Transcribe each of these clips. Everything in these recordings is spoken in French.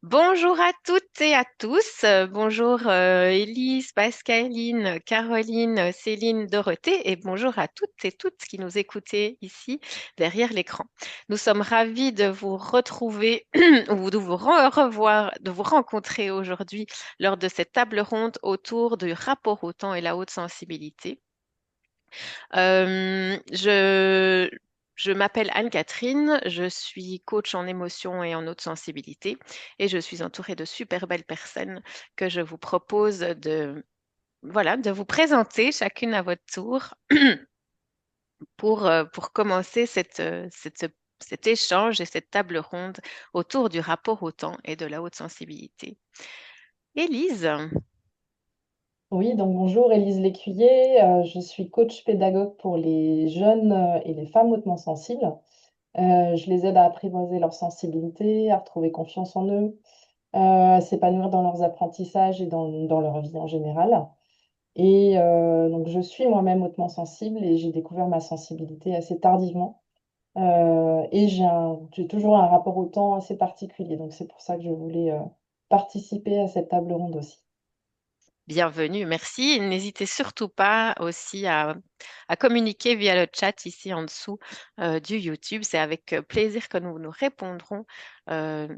Bonjour à toutes et à tous. Bonjour Élise, Pascaline, Caroline, Céline, Dorothée et bonjour à toutes et toutes qui nous écoutez ici derrière l'écran. Nous sommes ravis de vous retrouver ou de vous revoir, de vous rencontrer aujourd'hui lors de cette table ronde autour du rapport au temps et la haute sensibilité. Je m'appelle Anne-Catherine, je suis coach en émotion et en haute sensibilité et je suis entourée de super belles personnes que je vous propose de vous présenter chacune à votre tour pour commencer cet échange et cette table ronde autour du rapport au temps et de la haute sensibilité. Élise, Oui, donc bonjour, Élise Lécuyer. Je suis coach pédagogue pour les jeunes et les femmes hautement sensibles. Je les aide à apprivoiser leur sensibilité, à retrouver confiance en eux, à s'épanouir dans leurs apprentissages et dans leur vie en général. Et donc, je suis moi-même hautement sensible et j'ai découvert ma sensibilité assez tardivement. Et j'ai toujours un rapport au temps assez particulier. Donc, c'est pour ça que je voulais participer à cette table ronde aussi. bienvenue, merci. N'hésitez surtout pas aussi à communiquer via le chat ici en dessous du YouTube. C'est avec plaisir que nous nous répondrons euh,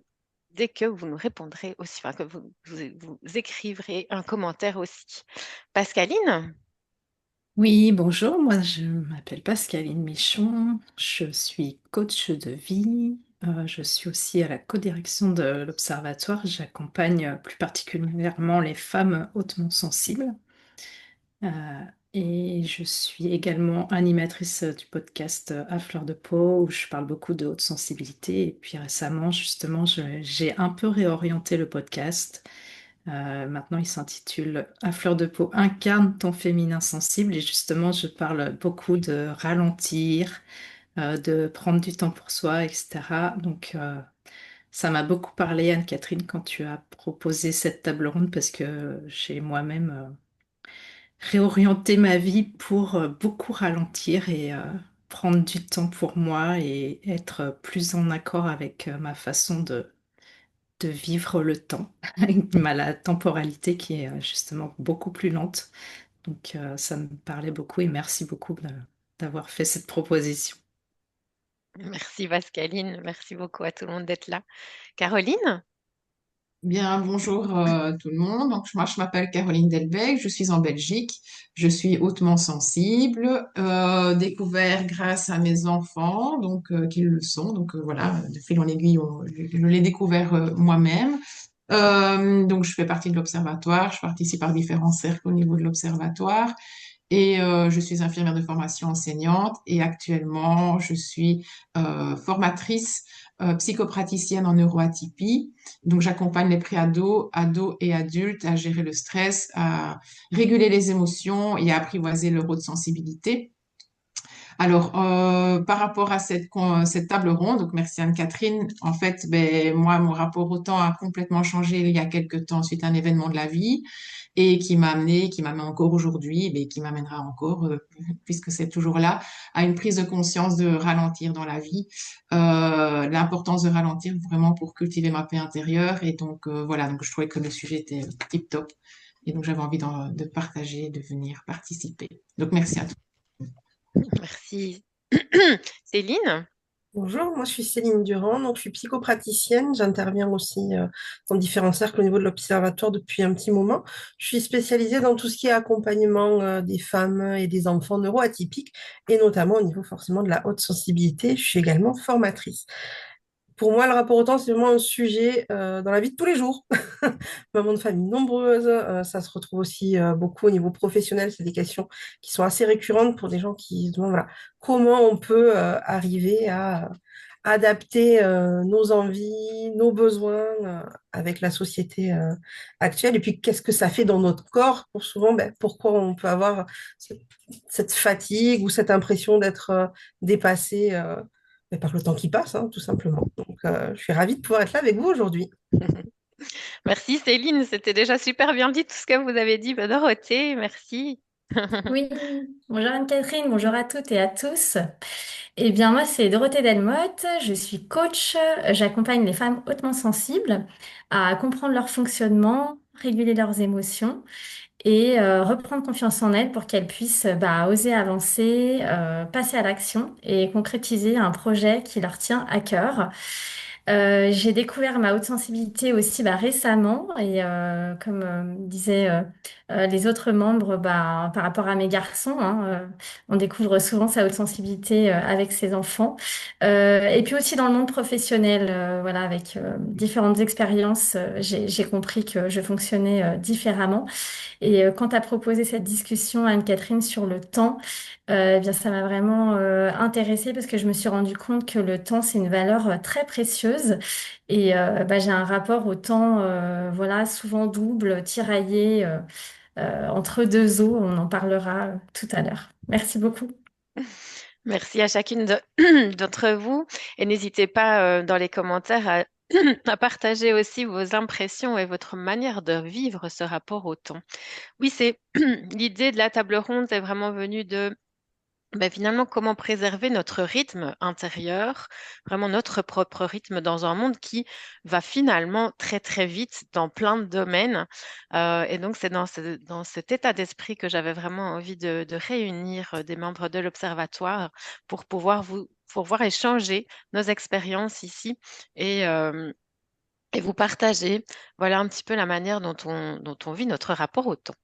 dès que vous nous répondrez aussi, enfin que vous écrivrez un commentaire aussi. Pascaline, Oui, bonjour, moi je m'appelle Pascaline Michon, je suis coach de vie, je suis aussi à la codirection de l'Observatoire, j'accompagne plus particulièrement les femmes hautement sensibles. Euh, et je suis également animatrice du podcast À fleur de peau où je parle beaucoup de haute sensibilité. Et puis récemment, justement, j'ai un peu réorienté le podcast. Maintenant, il s'intitule À fleur de peau, incarne ton féminin sensible. Et justement, je parle beaucoup de ralentir, de prendre du temps pour soi, etc. Donc, ça m'a beaucoup parlé, Anne-Catherine, quand tu as proposé cette table ronde parce que j'ai moi-même réorienter ma vie pour beaucoup ralentir et prendre du temps pour moi et être plus en accord avec ma façon de vivre le temps, avec la temporalité qui est justement beaucoup plus lente. Donc ça me parlait beaucoup et merci beaucoup d'avoir fait cette proposition. merci Pascaline, merci beaucoup à tout le monde d'être là. Caroline, Bien, bonjour tout le monde. Donc, moi, je m'appelle Caroline Delbecq, je suis en Belgique, je suis hautement sensible, découvert grâce à mes enfants, donc qu'ils le sont. Donc voilà, de fil en aiguille, je l'ai découvert moi-même. Donc, je fais partie de l'observatoire, je participe à différents cercles au niveau de l'observatoire. Et je suis infirmière de formation enseignante et actuellement je suis formatrice psychopraticienne en neuroatypie. Donc j'accompagne les préados, ados et adultes à gérer le stress, à réguler les émotions et à apprivoiser leur haute sensibilité. Alors, par rapport à cette table ronde, donc merci Anne-Catherine. En fait, ben, moi, mon rapport au temps a complètement changé il y a quelques temps suite à un événement de la vie et qui m'amène encore aujourd'hui, mais qui m'amènera encore, puisque c'est toujours là, à une prise de conscience de ralentir dans la vie, l'importance de ralentir vraiment pour cultiver ma paix intérieure. Et donc, voilà, donc je trouvais que le sujet était tip top. Et donc, j'avais envie de partager, de venir participer. Donc, merci à tous. merci. Céline, Bonjour, moi je suis Céline Durand, donc je suis psychopraticienne. J'interviens aussi dans différents cercles au niveau de l'Observatoire depuis un petit moment. Je suis spécialisée dans tout ce qui est accompagnement des femmes et des enfants neuroatypiques, et notamment au niveau forcément de la haute sensibilité. Je suis également formatrice. Pour moi, le rapport au temps, c'est vraiment un sujet dans la vie de tous les jours. Maman de famille nombreuse, ça se retrouve aussi beaucoup au niveau professionnel. C'est des questions qui sont assez récurrentes pour des gens qui se demandent voilà, comment on peut arriver à adapter nos envies, nos besoins avec la société actuelle. Et puis, qu'est-ce que ça fait dans notre corps pour souvent, ben, pourquoi on peut avoir cette, cette fatigue ou cette impression d'être dépassé ben, par le temps qui passe, hein, tout simplement. Donc, je suis ravie de pouvoir être là avec vous aujourd'hui. merci Céline, c'était déjà super bien dit tout ce que vous avez dit, Dorothée, merci. Oui, bonjour Anne-Catherine, bonjour à toutes et à tous. Eh bien, moi, c'est Dorothée Delmotte, je suis coach, j'accompagne les femmes hautement sensibles à comprendre leur fonctionnement, réguler leurs émotions et reprendre confiance en elles pour qu'elles puissent oser avancer, passer à l'action et concrétiser un projet qui leur tient à cœur. J'ai découvert ma haute sensibilité aussi récemment et comme disaient les autres membres par rapport à mes garçons, hein, on découvre souvent sa haute sensibilité avec ses enfants. Et puis aussi dans le monde professionnel, voilà, avec différentes expériences, j'ai compris que je fonctionnais différemment. Et quand tu as proposé cette discussion, Anne-Catherine, sur le temps, eh bien, ça m'a vraiment intéressée parce que je me suis rendu compte que le temps, c'est une valeur très précieuse. Et j'ai un rapport au temps, voilà, souvent double, tiraillé, entre deux eaux. On en parlera tout à l'heure. Merci beaucoup. Merci à chacune d'entre vous et n'hésitez pas dans les commentaires à, à partager aussi vos impressions et votre manière de vivre ce rapport au temps. Oui, c'est l'idée de la table ronde est vraiment venue de finalement comment préserver notre rythme intérieur, vraiment notre propre rythme dans un monde qui va finalement très très vite dans plein de domaines. Et donc c'est dans cet état d'esprit que j'avais vraiment envie de réunir des membres de l'Observatoire pour pouvoir échanger nos expériences ici et, euh, et vous partager, voilà un petit peu la manière dont on vit notre rapport au temps.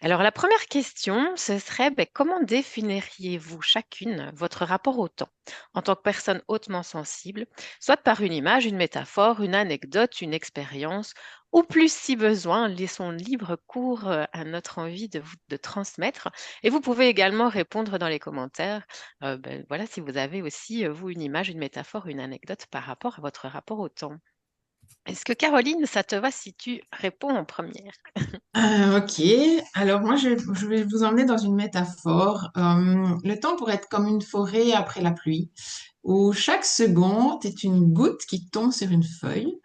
Alors, la première question, ce serait comment définiriez-vous chacune votre rapport au temps en tant que personne hautement sensible, soit par une image, une métaphore, une anecdote, une expérience, ou plus si besoin, laissons libre cours à notre envie de transmettre. Et vous pouvez également répondre dans les commentaires, voilà, si vous avez aussi, vous, une image, une métaphore, une anecdote par rapport à votre rapport au temps. Est-ce que Caroline, ça te va si tu réponds en première? Ok, alors moi je vais vous emmener dans une métaphore. Le temps pourrait être comme une forêt après la pluie, où chaque seconde est une goutte qui tombe sur une feuille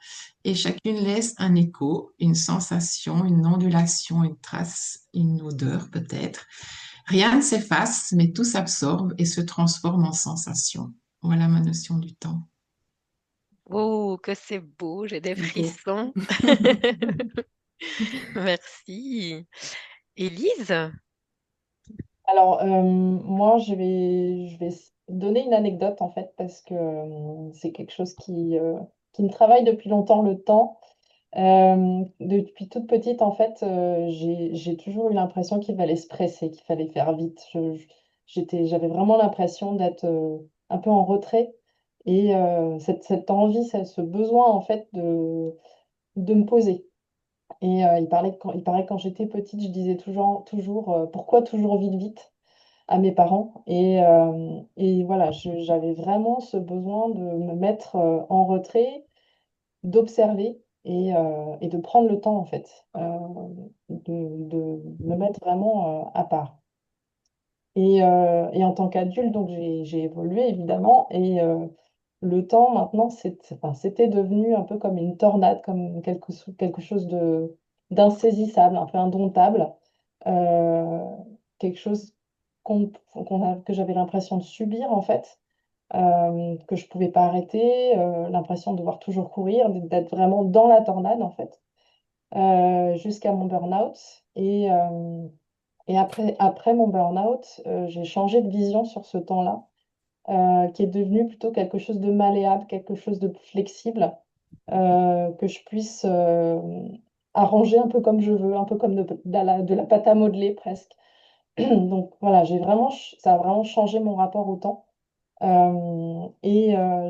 et chacune laisse un écho, une sensation, une ondulation, une trace, une odeur peut-être. Rien ne s'efface, mais tout s'absorbe et se transforme en sensation. Voilà ma notion du temps. Oh, que c'est beau, j'ai des C'est beau. frissons. Merci. Élise? Alors, moi, je vais donner une anecdote, en fait, parce que c'est quelque chose qui me travaille depuis longtemps, le temps. Depuis toute petite, en fait, j'ai toujours eu l'impression qu'il fallait se presser, qu'il fallait faire vite. J'avais vraiment l'impression d'être un peu en retrait. Et cette envie, ce besoin, en fait, de me poser. Et il paraît que quand j'étais petite, je disais toujours pourquoi toujours vite, vite à mes parents. Et voilà, j'avais vraiment ce besoin de me mettre en retrait, d'observer et de prendre le temps, en fait, de me mettre vraiment à part. Et en tant qu'adulte, donc j'ai évolué évidemment. Et le temps, maintenant, c'était devenu un peu comme une tornade, comme quelque chose d'insaisissable, un peu indomptable. Euh, Quelque chose que j'avais l'impression de subir, en fait, que je pouvais pas arrêter, l'impression de devoir toujours courir, d'être vraiment dans la tornade, en fait, jusqu'à mon burn-out. Et après mon burn-out, j'ai changé de vision sur ce temps-là, qui est devenu plutôt quelque chose de malléable, quelque chose de plus flexible, que je puisse arranger un peu comme je veux, un peu comme de la pâte à modeler presque. Donc voilà, ça a vraiment changé mon rapport au temps.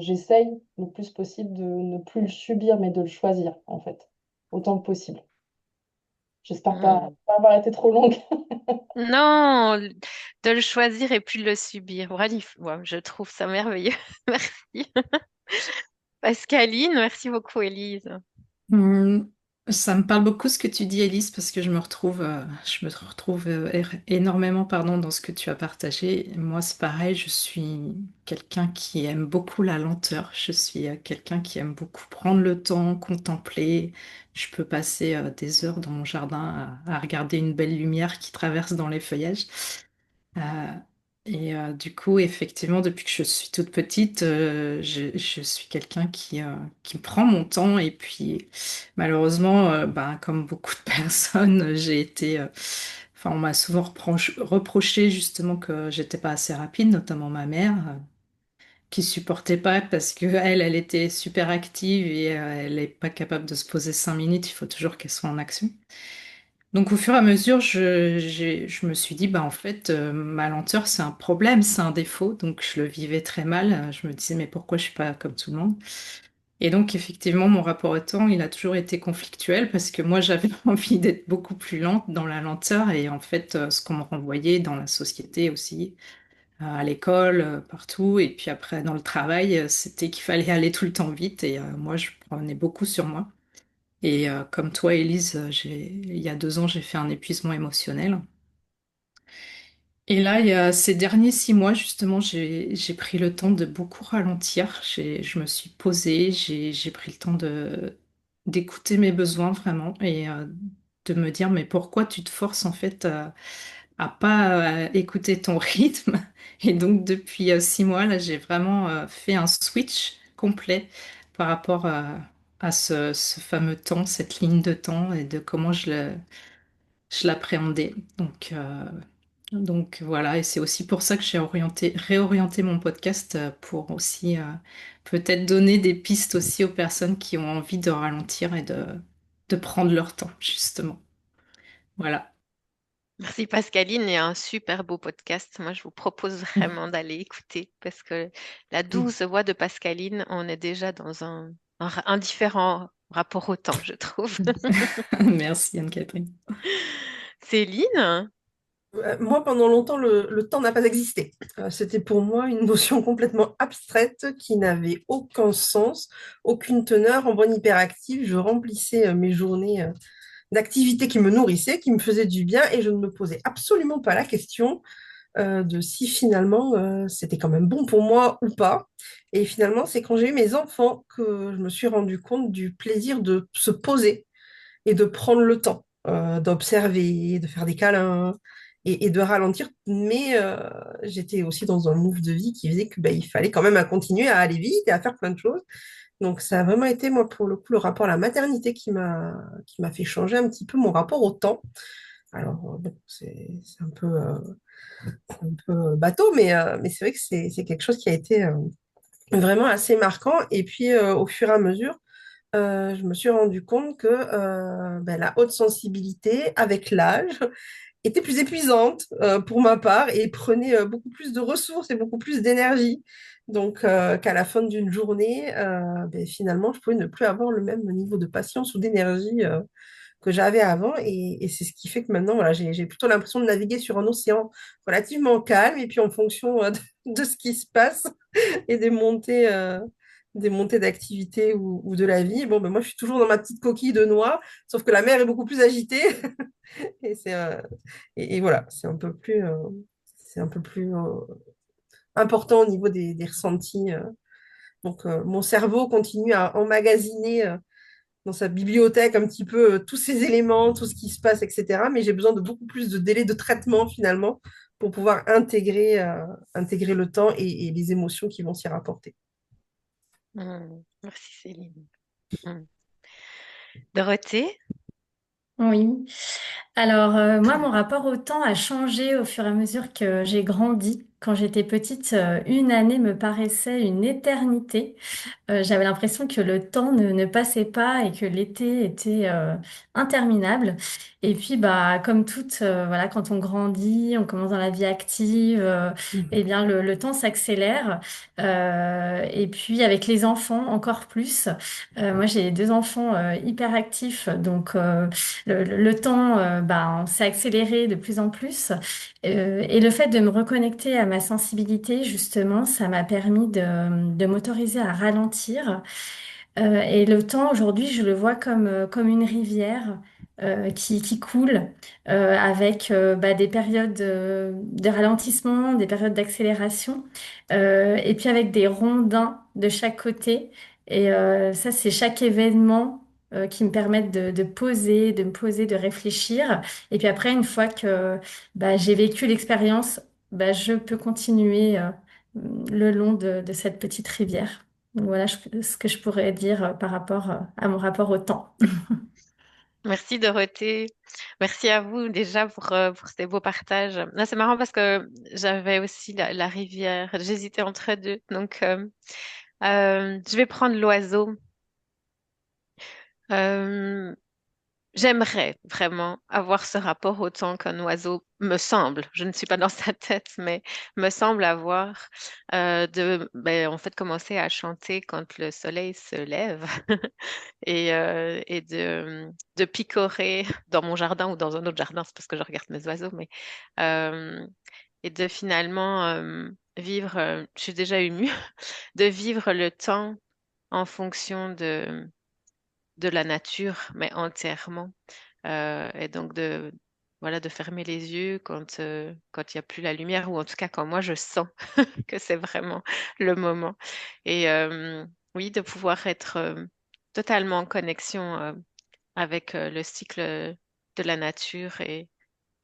J'essaye le plus possible de ne plus le subir, mais de le choisir, en fait, autant que possible. J'espère Hmm. pas avoir été trop longue. Non, de le choisir et puis de le subir. Voilà, ouais, je trouve ça merveilleux. Merci. Pascaline, merci beaucoup, Élise. Ça me parle beaucoup ce que tu dis, Elise, parce que je me retrouve énormément, pardon, dans ce que tu as partagé. Moi, c'est pareil, je suis quelqu'un qui aime beaucoup la lenteur. Je suis quelqu'un qui aime beaucoup prendre le temps, contempler. Je peux passer des heures dans mon jardin à regarder une belle lumière qui traverse dans les feuillages. Euh, du coup, effectivement, depuis que je suis toute petite, je suis quelqu'un qui prend mon temps. Et puis, malheureusement, ben, comme beaucoup de personnes, enfin, on m'a souvent reproché justement que j'étais pas assez rapide, notamment ma mère, qui supportait pas parce que elle était super active et elle est pas capable de se poser 5 minutes. Il faut toujours qu'elle soit en action. Donc au fur et à mesure, je me suis dit, bah en fait, ma lenteur, c'est un problème, c'est un défaut. Donc je le vivais très mal. Je me disais, mais pourquoi je suis pas comme tout le monde? Et donc effectivement, mon rapport au temps, il a toujours été conflictuel parce que moi, j'avais envie d'être beaucoup plus lente dans la lenteur. Et en fait, ce qu'on me renvoyait dans la société aussi, à l'école, partout, et puis après dans le travail, c'était qu'il fallait aller tout le temps vite. Et moi, je prenais beaucoup sur moi. Et comme toi, Élise, il y a 2 ans, j'ai fait un épuisement émotionnel. Et là, il y a ces derniers 6 mois, justement, j'ai pris le temps de beaucoup ralentir. Je me suis posée, j'ai pris le temps d'écouter mes besoins vraiment et de me dire, mais pourquoi tu te forces en fait à pas écouter ton rythme? Et donc, depuis 6 mois, là, j'ai vraiment fait un switch complet par rapport à ce fameux temps, cette ligne de temps et de comment je l'appréhendais. Donc voilà, et c'est aussi pour ça que j'ai réorienté mon podcast pour aussi peut-être donner des pistes aussi aux personnes qui ont envie de ralentir et de prendre leur temps, justement. Voilà. Merci Pascaline, il y a un super beau podcast. Moi, je vous propose vraiment d'aller écouter parce que la douce voix de Pascaline, on est déjà dans un différent rapport au temps, je trouve. Merci Anne-Catherine. Céline? Moi, pendant longtemps, le temps n'a pas existé. C'était pour moi une notion complètement abstraite qui n'avait aucun sens, aucune teneur. En bonne hyperactive, je remplissais mes journées d'activités qui me nourrissaient, qui me faisaient du bien, et je ne me posais absolument pas la question de si finalement c'était quand même bon pour moi ou pas. Et finalement, c'est quand j'ai eu mes enfants que je me suis rendu compte du plaisir de se poser et de prendre le temps d'observer, de faire des câlins et de ralentir. Mais j'étais aussi dans un move de vie qui faisait que il fallait quand même continuer à aller vite et à faire plein de choses. Donc ça a vraiment été, moi, pour le coup, le rapport à la maternité qui m'a fait changer un petit peu mon rapport au temps. Alors, bon, c'est un peu bateau, mais c'est vrai que c'est quelque chose qui a été vraiment assez marquant. Et puis, au fur et à mesure, je me suis rendu compte que la haute sensibilité, avec l'âge, était plus épuisante pour ma part et prenait beaucoup plus de ressources et beaucoup plus d'énergie. Donc, qu'à la fin d'une journée, finalement, je pouvais ne plus avoir le même niveau de patience ou d'énergie que j'avais avant. Et c'est ce qui fait que maintenant, voilà, j'ai plutôt l'impression de naviguer sur un océan relativement calme. Et puis, en fonction de ce qui se passe, et des montées d'activité ou de la vie. Bon, ben moi, je suis toujours dans ma petite coquille de noix, sauf que la mer est beaucoup plus agitée. Et, et voilà, c'est un peu plus important au niveau des ressentis. Donc, mon cerveau continue à emmagasiner dans sa bibliothèque un petit peu tous ces éléments, tout ce qui se passe, etc. Mais j'ai besoin de beaucoup plus de délais de traitement finalement pour pouvoir intégrer le temps et les émotions qui vont s'y rapporter. Merci Céline. Mm. Dorothée? Oui. Alors, moi, mon rapport au temps a changé au fur et à mesure que j'ai grandi. Quand j'étais petite, une année me paraissait une éternité. J'avais l'impression que le temps ne passait pas et que l'été était interminable. Et puis, bah, comme toute, voilà, quand on grandit, on commence dans la vie active, eh bien, le temps s'accélère. Et puis, avec les enfants, encore plus. Moi, j'ai 2 enfants hyper actifs, donc le temps, bah, s'est accéléré de plus en plus. Et le fait de me reconnecter à ma sensibilité, justement, ça m'a permis de m'autoriser à ralentir Et le temps, aujourd'hui, je le vois comme une rivière qui coule avec bah, des périodes de ralentissement, des périodes d'accélération, et puis avec des rondins de chaque côté. Et ça, c'est chaque événement qui me permettent de me poser, de réfléchir. Et puis après, une fois que bah, j'ai vécu l'expérience, bah, je peux continuer le long de cette petite rivière. Donc voilà ce que je pourrais dire par rapport à mon rapport au temps. Merci Dorothée. Merci à vous déjà pour ces beaux partages. Là, c'est marrant parce que j'avais aussi la rivière. J'hésitais entre deux. Donc, je vais prendre l'oiseau. Euh, J'aimerais vraiment avoir ce rapport au temps qu'un oiseau me semble, je ne suis pas dans sa tête, mais me semble avoir en fait, commencer à chanter quand le soleil se lève et de picorer dans mon jardin ou dans un autre jardin, c'est parce que je regarde mes oiseaux, mais euh, et de finalement vivre, je suis déjà émue, de vivre le temps en fonction de la nature, mais entièrement. Et donc voilà, de fermer les yeux quand il n'y a plus la lumière, ou en tout cas quand moi je sens que c'est vraiment le moment. Et oui, de pouvoir être totalement en connexion avec le cycle de la nature et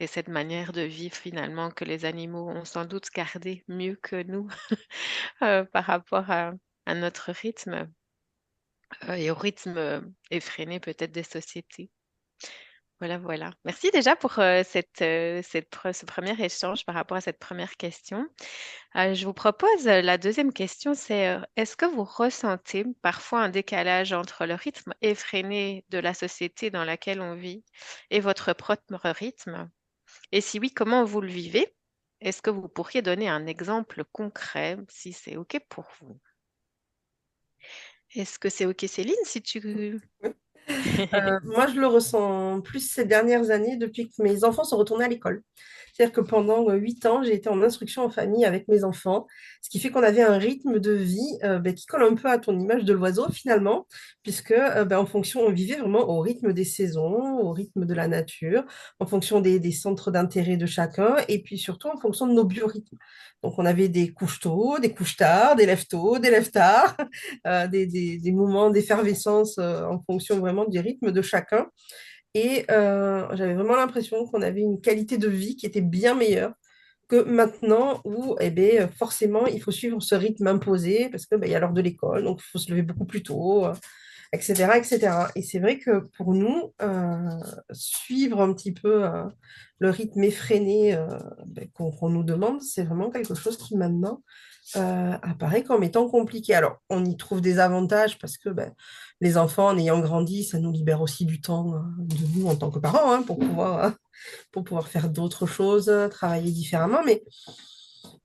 cette manière de vivre finalement que les animaux ont sans doute gardé mieux que nous par rapport à notre rythme et au rythme effréné peut-être des sociétés. Voilà, voilà. Merci déjà pour ce premier échange par rapport à cette première question. Je vous propose la deuxième question, c'est est-ce que vous ressentez parfois un décalage entre le rythme effréné de la société dans laquelle on vit et votre propre rythme? Et si oui, comment vous le vivez? Est-ce que vous pourriez donner un exemple concret, si c'est OK pour vous? Est-ce que c'est OK, Céline, si tu... Moi, je le ressens plus ces dernières années depuis que mes enfants sont retournés à l'école. C'est-à-dire que pendant 8 ans, j'ai été en instruction en famille avec mes enfants, ce qui fait qu'on avait un rythme de vie qui colle un peu à ton image de l'oiseau finalement, puisque en fonction, on vivait vraiment au rythme des saisons, au rythme de la nature, en fonction des centres d'intérêt de chacun, et puis surtout en fonction de nos biorhythmes. Donc on avait des couches tôt, des couches tard, des lèvres tard, des moments d'effervescence en fonction vraiment du rythme de chacun. Et j'avais vraiment l'impression qu'on avait une qualité de vie qui était bien meilleure que maintenant où forcément il faut suivre ce rythme imposé parce que il y a l'heure de l'école, donc il faut se lever beaucoup plus tôt, etc., etc. Et cetera. Et c'est vrai que pour nous, suivre un petit peu le rythme effréné qu'on nous demande, c'est vraiment quelque chose qui maintenant apparaît comme étant compliqué. Alors, on y trouve des avantages parce que les enfants, en ayant grandi, ça nous libère aussi du temps de nous en tant que parents pour pouvoir faire d'autres choses, travailler différemment. Mais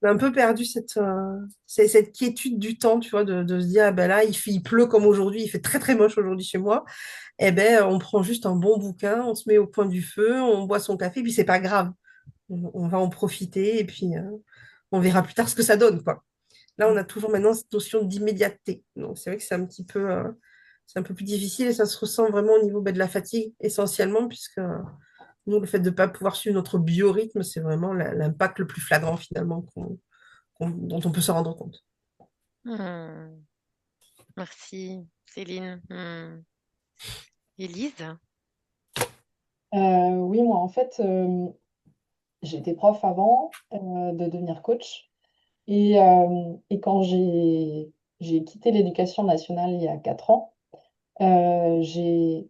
on a un peu perdu cette quiétude du temps, tu vois, de se dire, ah ben là, il pleut comme aujourd'hui, il fait très très moche aujourd'hui chez moi. Eh ben, on prend juste un bon bouquin, on se met au coin du feu, on boit son café, puis c'est pas grave. On va en profiter et puis on verra plus tard ce que ça donne, quoi. Là, on a toujours maintenant cette notion d'immédiateté. Donc, c'est vrai que c'est un peu plus difficile et ça se ressent vraiment au niveau de la fatigue essentiellement, puisque nous, le fait de ne pas pouvoir suivre notre biorhythme, c'est vraiment l'impact le plus flagrant finalement dont on peut se rendre compte. Hmm, merci, Céline. Élise? Oui, moi, en fait, j'étais prof avant de devenir coach. Et quand j'ai quitté l'éducation nationale il y a 4 ans, j'ai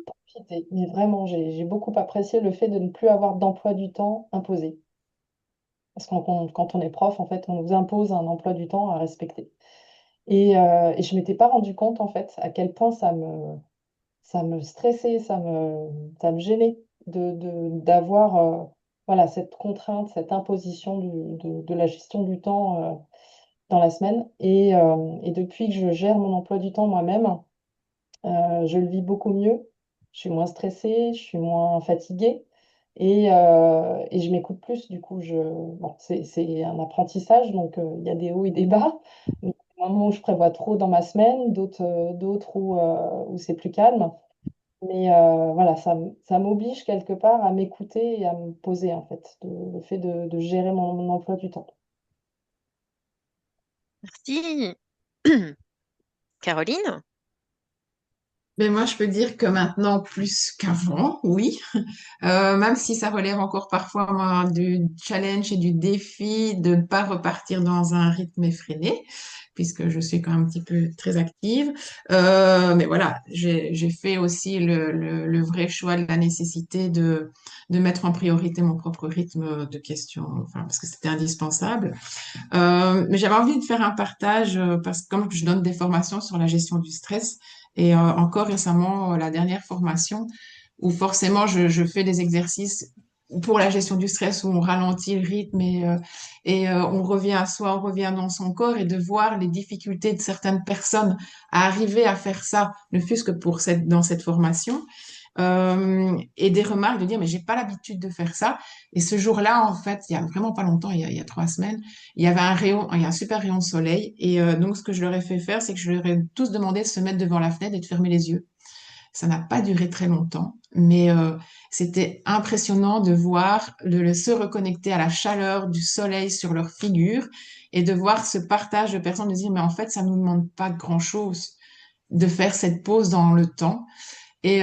profité. Mais vraiment, j'ai beaucoup apprécié le fait de ne plus avoir d'emploi du temps imposé. Parce que quand on est prof, en fait, on nous impose un emploi du temps à respecter. Et je ne m'étais pas rendu compte, en fait, à quel point ça me stressait, ça me gênait d'avoir voilà, cette contrainte, cette imposition de la gestion du temps dans la semaine. Et depuis que je gère mon emploi du temps moi-même, je le vis beaucoup mieux. Je suis moins stressée, je suis moins fatiguée et je m'écoute plus. Du coup, bon, c'est un apprentissage, donc il y a des hauts et des bas. Mais moments où je prévois trop dans ma semaine, d'autres où c'est plus calme. Mais voilà, ça m'oblige quelque part à m'écouter et à me poser, en fait, le fait de gérer mon emploi du temps. Merci. Caroline? Mais moi, je peux dire que maintenant, plus qu'avant, oui. Même si ça relève encore parfois moi, du challenge et du défi de ne pas repartir dans un rythme effréné, puisque je suis quand même un petit peu très active. Mais voilà, j'ai fait aussi le vrai choix de la nécessité de mettre en priorité mon propre rythme de questions, enfin, parce que c'était indispensable. Mais j'avais envie de faire un partage parce que comme je donne des formations sur la gestion du stress et encore récemment la dernière formation où forcément je fais des exercices pour la gestion du stress où on ralentit le rythme et on revient à soi, on revient dans son corps et de voir les difficultés de certaines personnes à arriver à faire ça, ne fût-ce que pour dans cette formation. Et des remarques de dire mais j'ai pas l'habitude de faire ça. Et ce jour-là, en fait, il y a vraiment pas longtemps, il y a 3 semaines, il y avait un rayon, il y a un super rayon de soleil. Et donc, ce que je leur ai fait faire, c'est que je leur ai tous demandé de se mettre devant la fenêtre et de fermer les yeux. Ça n'a pas duré très longtemps, mais c'était impressionnant de voir se reconnecter à la chaleur du soleil sur leur figure et de voir ce partage de personnes de dire, mais en fait, ça ne nous demande pas grand-chose de faire cette pause dans le temps. Et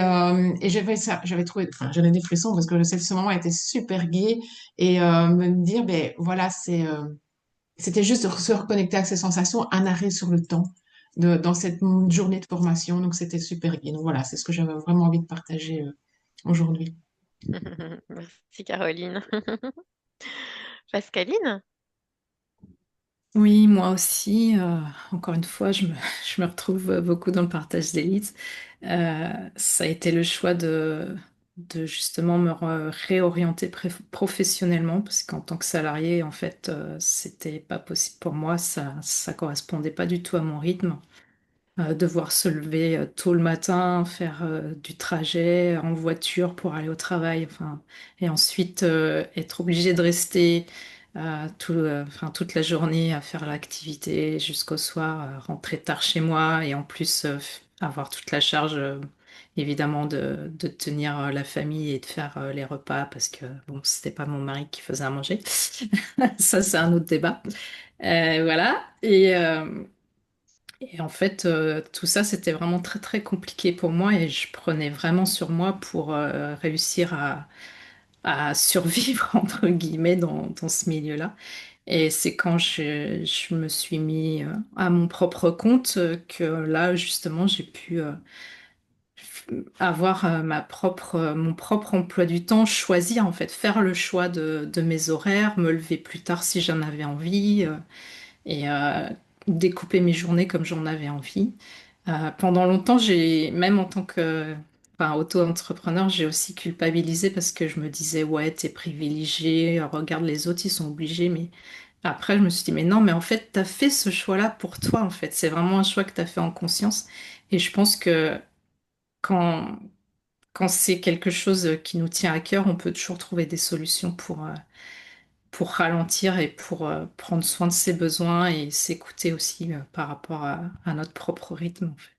j'avais ça, j'avais trouvé, enfin, j'avais des frissons parce que ce moment était super gai et me dire, ben voilà, c'était juste de se reconnecter avec ces sensations, un arrêt sur le temps dans cette journée de formation. Donc, c'était super gai. Donc, voilà, c'est ce que j'avais vraiment envie de partager aujourd'hui. Merci, Caroline. Pascaline? Oui, moi aussi, encore une fois, je me retrouve beaucoup dans le partage d'élite. Ça a été le choix de justement réorienter professionnellement, parce qu'en tant que salarié, en fait, c'était pas possible pour moi, ça correspondait pas du tout à mon rythme. Devoir se lever tôt le matin, faire du trajet en voiture pour aller au travail, enfin, et ensuite être obligé de rester enfin, toute la journée à faire l'activité jusqu'au soir, rentrer tard chez moi et en plus avoir toute la charge évidemment de tenir la famille et de faire les repas parce que bon, c'était pas mon mari qui faisait à manger. Ça, c'est un autre débat. Voilà. Et en fait, tout ça, c'était vraiment très, très compliqué pour moi et je prenais vraiment sur moi pour réussir à survivre, entre guillemets, dans ce milieu-là. Et c'est quand je me suis mis à mon propre compte que là, justement, j'ai pu avoir mon propre emploi du temps, choisir, en fait, faire le choix de mes horaires, me lever plus tard si j'en avais envie. Et découper mes journées comme j'en avais envie. Pendant longtemps, même en tant que enfin, auto-entrepreneur, j'ai aussi culpabilisé parce que je me disais, ouais, t'es privilégié, regarde les autres, ils sont obligés. Mais après, je me suis dit, mais non, mais en fait, t'as fait ce choix-là pour toi, en fait. C'est vraiment un choix que t'as fait en conscience. Et je pense que quand, quand c'est quelque chose qui nous tient à cœur, on peut toujours trouver des solutions pour ralentir et pour prendre soin de ses besoins et s'écouter aussi par rapport à notre propre rythme, en fait.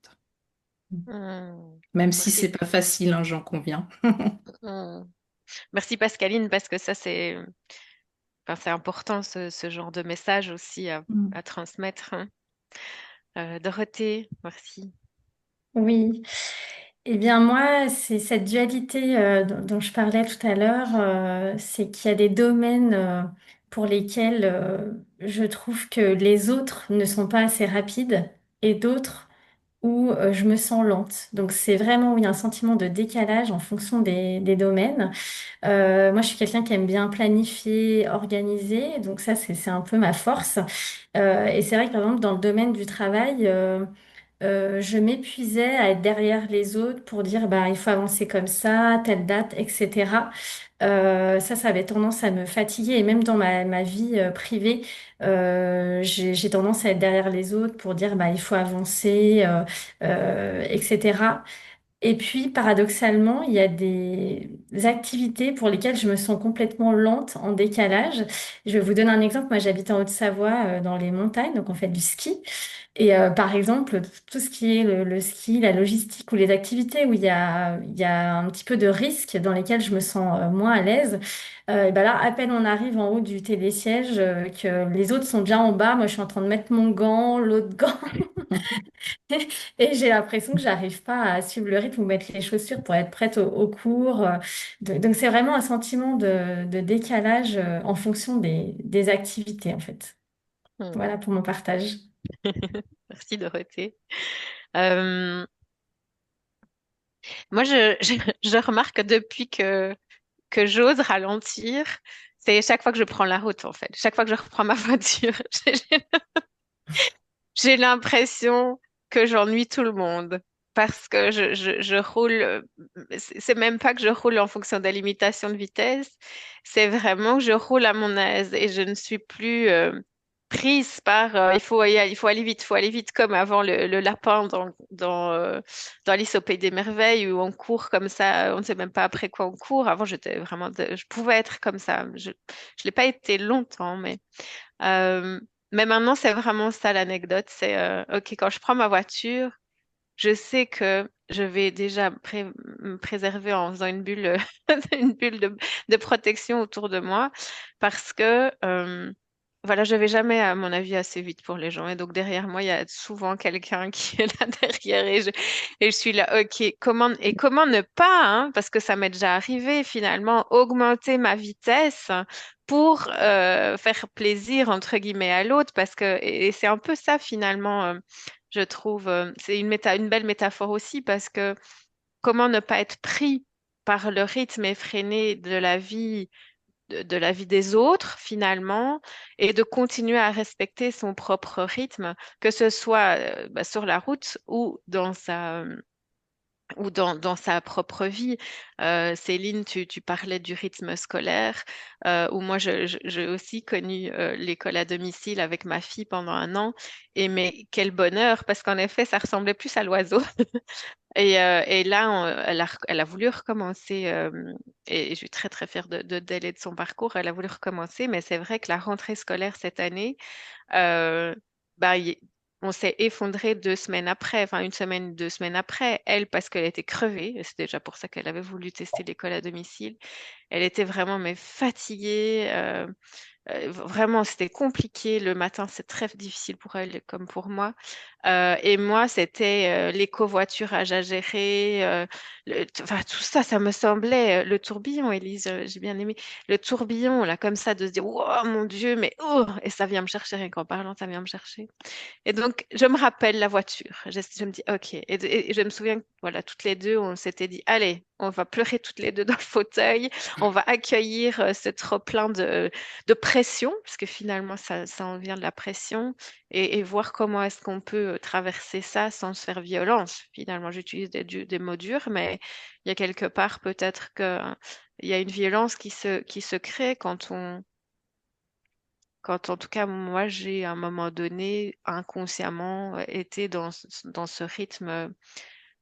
Hmm. Même si Merci. c'est pas facile, hein, j'en conviens. Hmm. Merci, Pascaline, parce que ça, enfin, c'est important, ce genre de message aussi Mm. à transmettre, hein. Dorothée, merci. Oui. Eh bien, moi, c'est cette dualité dont je parlais tout à l'heure, c'est qu'il y a des domaines pour lesquels je trouve que les autres ne sont pas assez rapides et d'autres où je me sens lente. Donc, c'est vraiment, oui, un sentiment de décalage en fonction des domaines. Moi, je suis quelqu'un qui aime bien planifier, organiser, donc ça, c'est un peu ma force. Et c'est vrai que, par exemple, dans le domaine du travail, je m'épuisais à être derrière les autres pour dire bah il faut avancer comme ça, telle date, etc. Ça avait tendance à me fatiguer et même dans ma vie privée, j'ai tendance à être derrière les autres pour dire bah il faut avancer, etc. Et puis paradoxalement, il y a des activités pour lesquelles je me sens complètement lente, en décalage. Je vais vous donner un exemple. Moi, j'habite en Haute-Savoie, dans les montagnes, donc on fait du ski. Et par exemple, tout ce qui est le ski, la logistique ou les activités où il y a un petit peu de risque dans lesquels je me sens moins à l'aise, et ben là, à peine on arrive en haut du télésiège, que les autres sont déjà en bas, moi je suis en train de mettre mon gant, l'autre gant, et j'ai l'impression que j'arrive pas à suivre le rythme ou mettre les chaussures pour être prête au cours. Donc c'est vraiment un sentiment de décalage en fonction des activités en fait. Hmm. Voilà pour mon partage. Merci Dorothée. Euh, Moi, je remarque depuis que j'ose ralentir, c'est chaque fois que je prends la route, en fait. Chaque fois que je reprends ma voiture, j'ai j'ai l'impression que j'ennuie tout le monde. Parce que je roule, c'est même pas que je roule en fonction de la limitation de vitesse, c'est vraiment que je roule à mon aise et je ne suis plus prise par il faut aller vite, comme avant le lapin dans Alice au Pays des Merveilles où on court comme ça, on ne sait même pas après quoi on court. Avant, je pouvais être comme ça. Je l'ai pas été longtemps, euh, mais maintenant, c'est vraiment ça l'anecdote. C'est OK, quand je prends ma voiture, je sais que je vais déjà me préserver en faisant une bulle, une bulle de protection autour de moi parce que voilà, je vais jamais, à mon avis, assez vite pour les gens. Et donc derrière moi, il y a souvent quelqu'un qui est là derrière et je suis là, OK, comment ne pas, hein, parce que ça m'est déjà arrivé finalement, augmenter ma vitesse pour faire plaisir, entre guillemets, à l'autre parce que, et c'est un peu ça finalement. Je trouve, c'est une belle métaphore aussi parce que comment ne pas être pris par le rythme effréné de la vie des autres finalement et de continuer à respecter son propre rythme, que ce soit sur la route ou dans sa propre vie. Céline, tu parlais du rythme scolaire, où moi j'ai aussi connu l'école à domicile avec ma fille pendant un an. Et mais quel bonheur, parce qu'en effet, ça ressemblait plus à l'oiseau. Et là, elle a voulu recommencer, et je suis très très fière d'elle et de son parcours. Elle a voulu recommencer, mais c'est vrai que la rentrée scolaire cette année, euh, bah, on s'est effondré 2 semaines après, enfin une semaine, 2 semaines après, elle parce qu'elle était crevée, et c'est déjà pour ça qu'elle avait voulu tester l'école à domicile. Elle était vraiment mais fatiguée. Vraiment, c'était compliqué. Le matin, c'est très difficile pour elle comme pour moi. Et moi, c'était l'éco-voiturage à gérer. Enfin, tout ça, ça me semblait le tourbillon, Élise, j'ai bien aimé. Le tourbillon, là, comme ça, de se dire, oh mon Dieu, mais oh! Et ça vient me chercher, rien qu'en parlant, ça vient me chercher. Et donc, je me rappelle la voiture. Je me dis, OK. Et je me souviens que, voilà, toutes les deux, on s'était dit, allez, on va pleurer toutes les deux dans le fauteuil. On va accueillir ce trop-plein de pression, parce que finalement, ça en vient de la pression, et voir comment est-ce qu'on peut traverser ça sans se faire violence. Finalement, j'utilise des mots durs, mais il y a quelque part peut-être que il y a une violence qui se crée quand en tout cas moi j'ai à un moment donné inconsciemment été dans ce rythme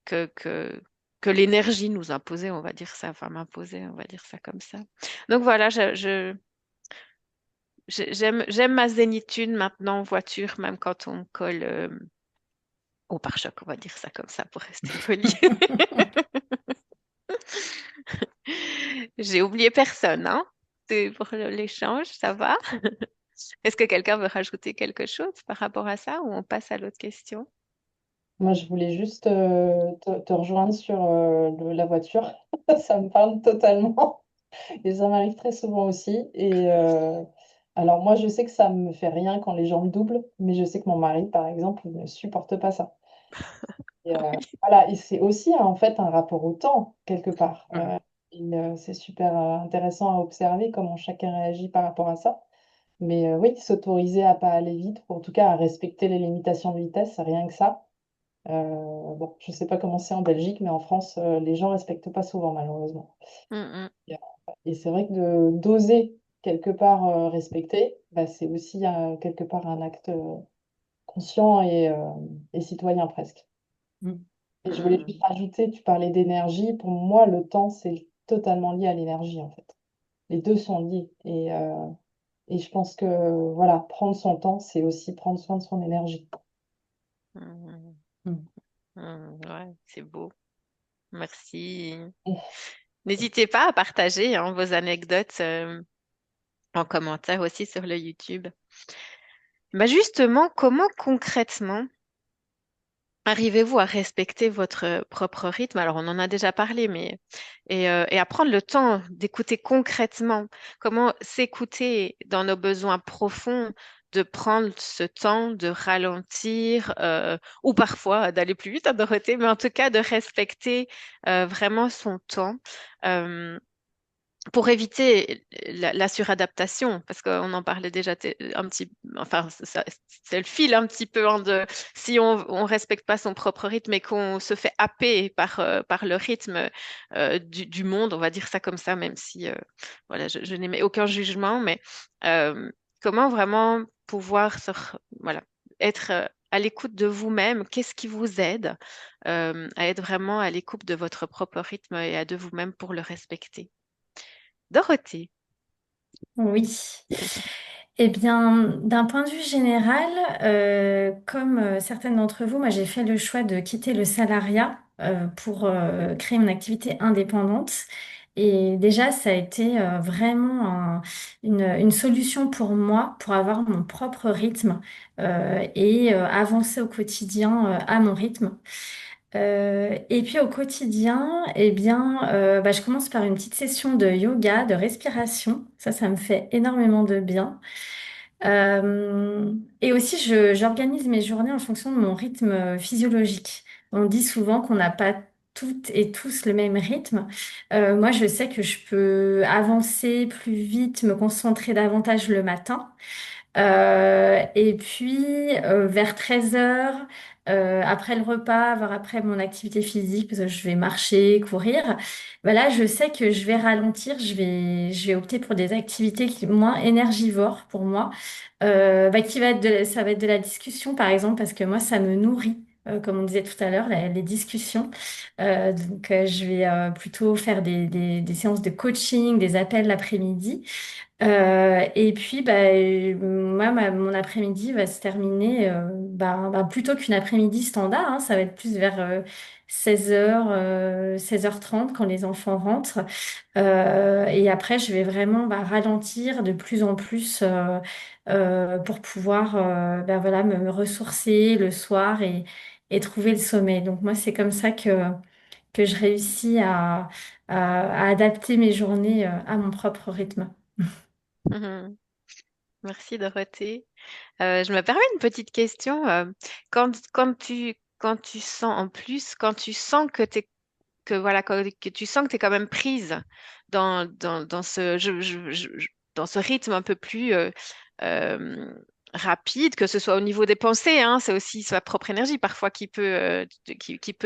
que, que, que l'énergie nous imposait, on va dire ça, enfin m'imposait, on va dire ça comme ça. Donc voilà, j'aime ma zénitude maintenant en voiture, même quand on me colle au pare-choc, on va dire ça comme ça pour rester poli. J'ai oublié personne, hein? C'est pour l'échange, ça va? Est-ce que quelqu'un veut rajouter quelque chose par rapport à ça ou on passe à l'autre question? Moi, je voulais juste te rejoindre sur la voiture. Ça me parle totalement. Et ça m'arrive très souvent aussi. Et alors, moi, je sais que ça me fait rien quand les gens me doublent, mais je sais que mon mari, par exemple, il ne supporte pas ça. Et, voilà, et c'est aussi en fait un rapport au temps, quelque part. Mm. C'est super intéressant à observer comment chacun réagit par rapport à ça. Mais oui, s'autoriser à pas aller vite, ou en tout cas à respecter les limitations de vitesse, c'est rien que ça. Bon, je ne sais pas comment c'est en Belgique, mais en France, les gens respectent pas souvent, malheureusement. Mm, Et c'est vrai que d'oser quelque part respecter, bah, c'est aussi quelque part un acte conscient et citoyen presque. Mm. Et mm, je voulais mm, juste rajouter, tu parlais d'énergie. Pour moi, le temps, c'est totalement lié à l'énergie, en fait. Les deux sont liés. Et je pense que, voilà, prendre son temps, c'est aussi prendre soin de son énergie. Mm, Mm. ouais, c'est beau. Merci. N'hésitez pas à partager hein, vos anecdotes en commentaire aussi sur le YouTube. Bah justement, comment concrètement arrivez-vous à respecter votre propre rythme? Alors, on en a déjà parlé, mais et à prendre le temps d'écouter concrètement. Comment s'écouter dans nos besoins profonds, de prendre ce temps, de ralentir, ou parfois d'aller plus vite, à Dorothée, mais en tout cas de respecter vraiment son temps. Euh, pour éviter la suradaptation, parce qu'on en parlait déjà un petit, enfin, c'est le fil un petit peu hein, de si on respecte pas son propre rythme et qu'on se fait happer par le rythme du monde, on va dire ça comme ça, même si voilà, je n'émets aucun jugement, mais euh, comment vraiment pouvoir voilà, être à l'écoute de vous-même, qu'est-ce qui vous aide à être vraiment à l'écoute de votre propre rythme et à de vous-même pour le respecter? Dorothée. Oui. Eh bien, d'un point de vue général, comme certaines d'entre vous, moi j'ai fait le choix de quitter le salariat pour créer une activité indépendante. Et déjà, ça a été vraiment une solution pour moi pour avoir mon propre rythme et avancer au quotidien à mon rythme. Et puis au quotidien, eh bien, bah, je commence par une petite session de yoga, de respiration. Ça me fait énormément de bien. Et aussi, j'organise mes journées en fonction de mon rythme physiologique. On dit souvent qu'on n'a pas toutes et tous le même rythme. Moi, je sais que je peux avancer plus vite, me concentrer davantage le matin. Et puis, vers 13 heures, après le repas, voire après mon activité physique, parce que je vais marcher, courir, bah là, je sais que je vais ralentir, je vais opter pour des activités moins énergivores pour moi, bah, ça va être de la discussion, par exemple, parce que moi, ça me nourrit. Comme on disait tout à l'heure, les discussions. Donc, je vais plutôt faire des séances de coaching, des appels l'après-midi. Et puis, bah, moi, mon après-midi va se terminer bah, plutôt qu'une après-midi standard. Hein, ça va être plus vers 16h, 16h30 quand les enfants rentrent. Et après, je vais vraiment bah, ralentir de plus en plus pour pouvoir bah, voilà, me ressourcer le soir et trouver le sommeil. Donc, moi, c'est comme ça que je réussis à adapter mes journées à mon propre rythme. Mhm. Merci Dorothée. Je me permets une petite question. Quand tu sens en plus, quand tu sens que voilà que tu sens que tu es quand même prise dans ce dans ce rythme un peu plus euh, rapide, que ce soit au niveau des pensées, hein, c'est aussi sa propre énergie parfois qui peut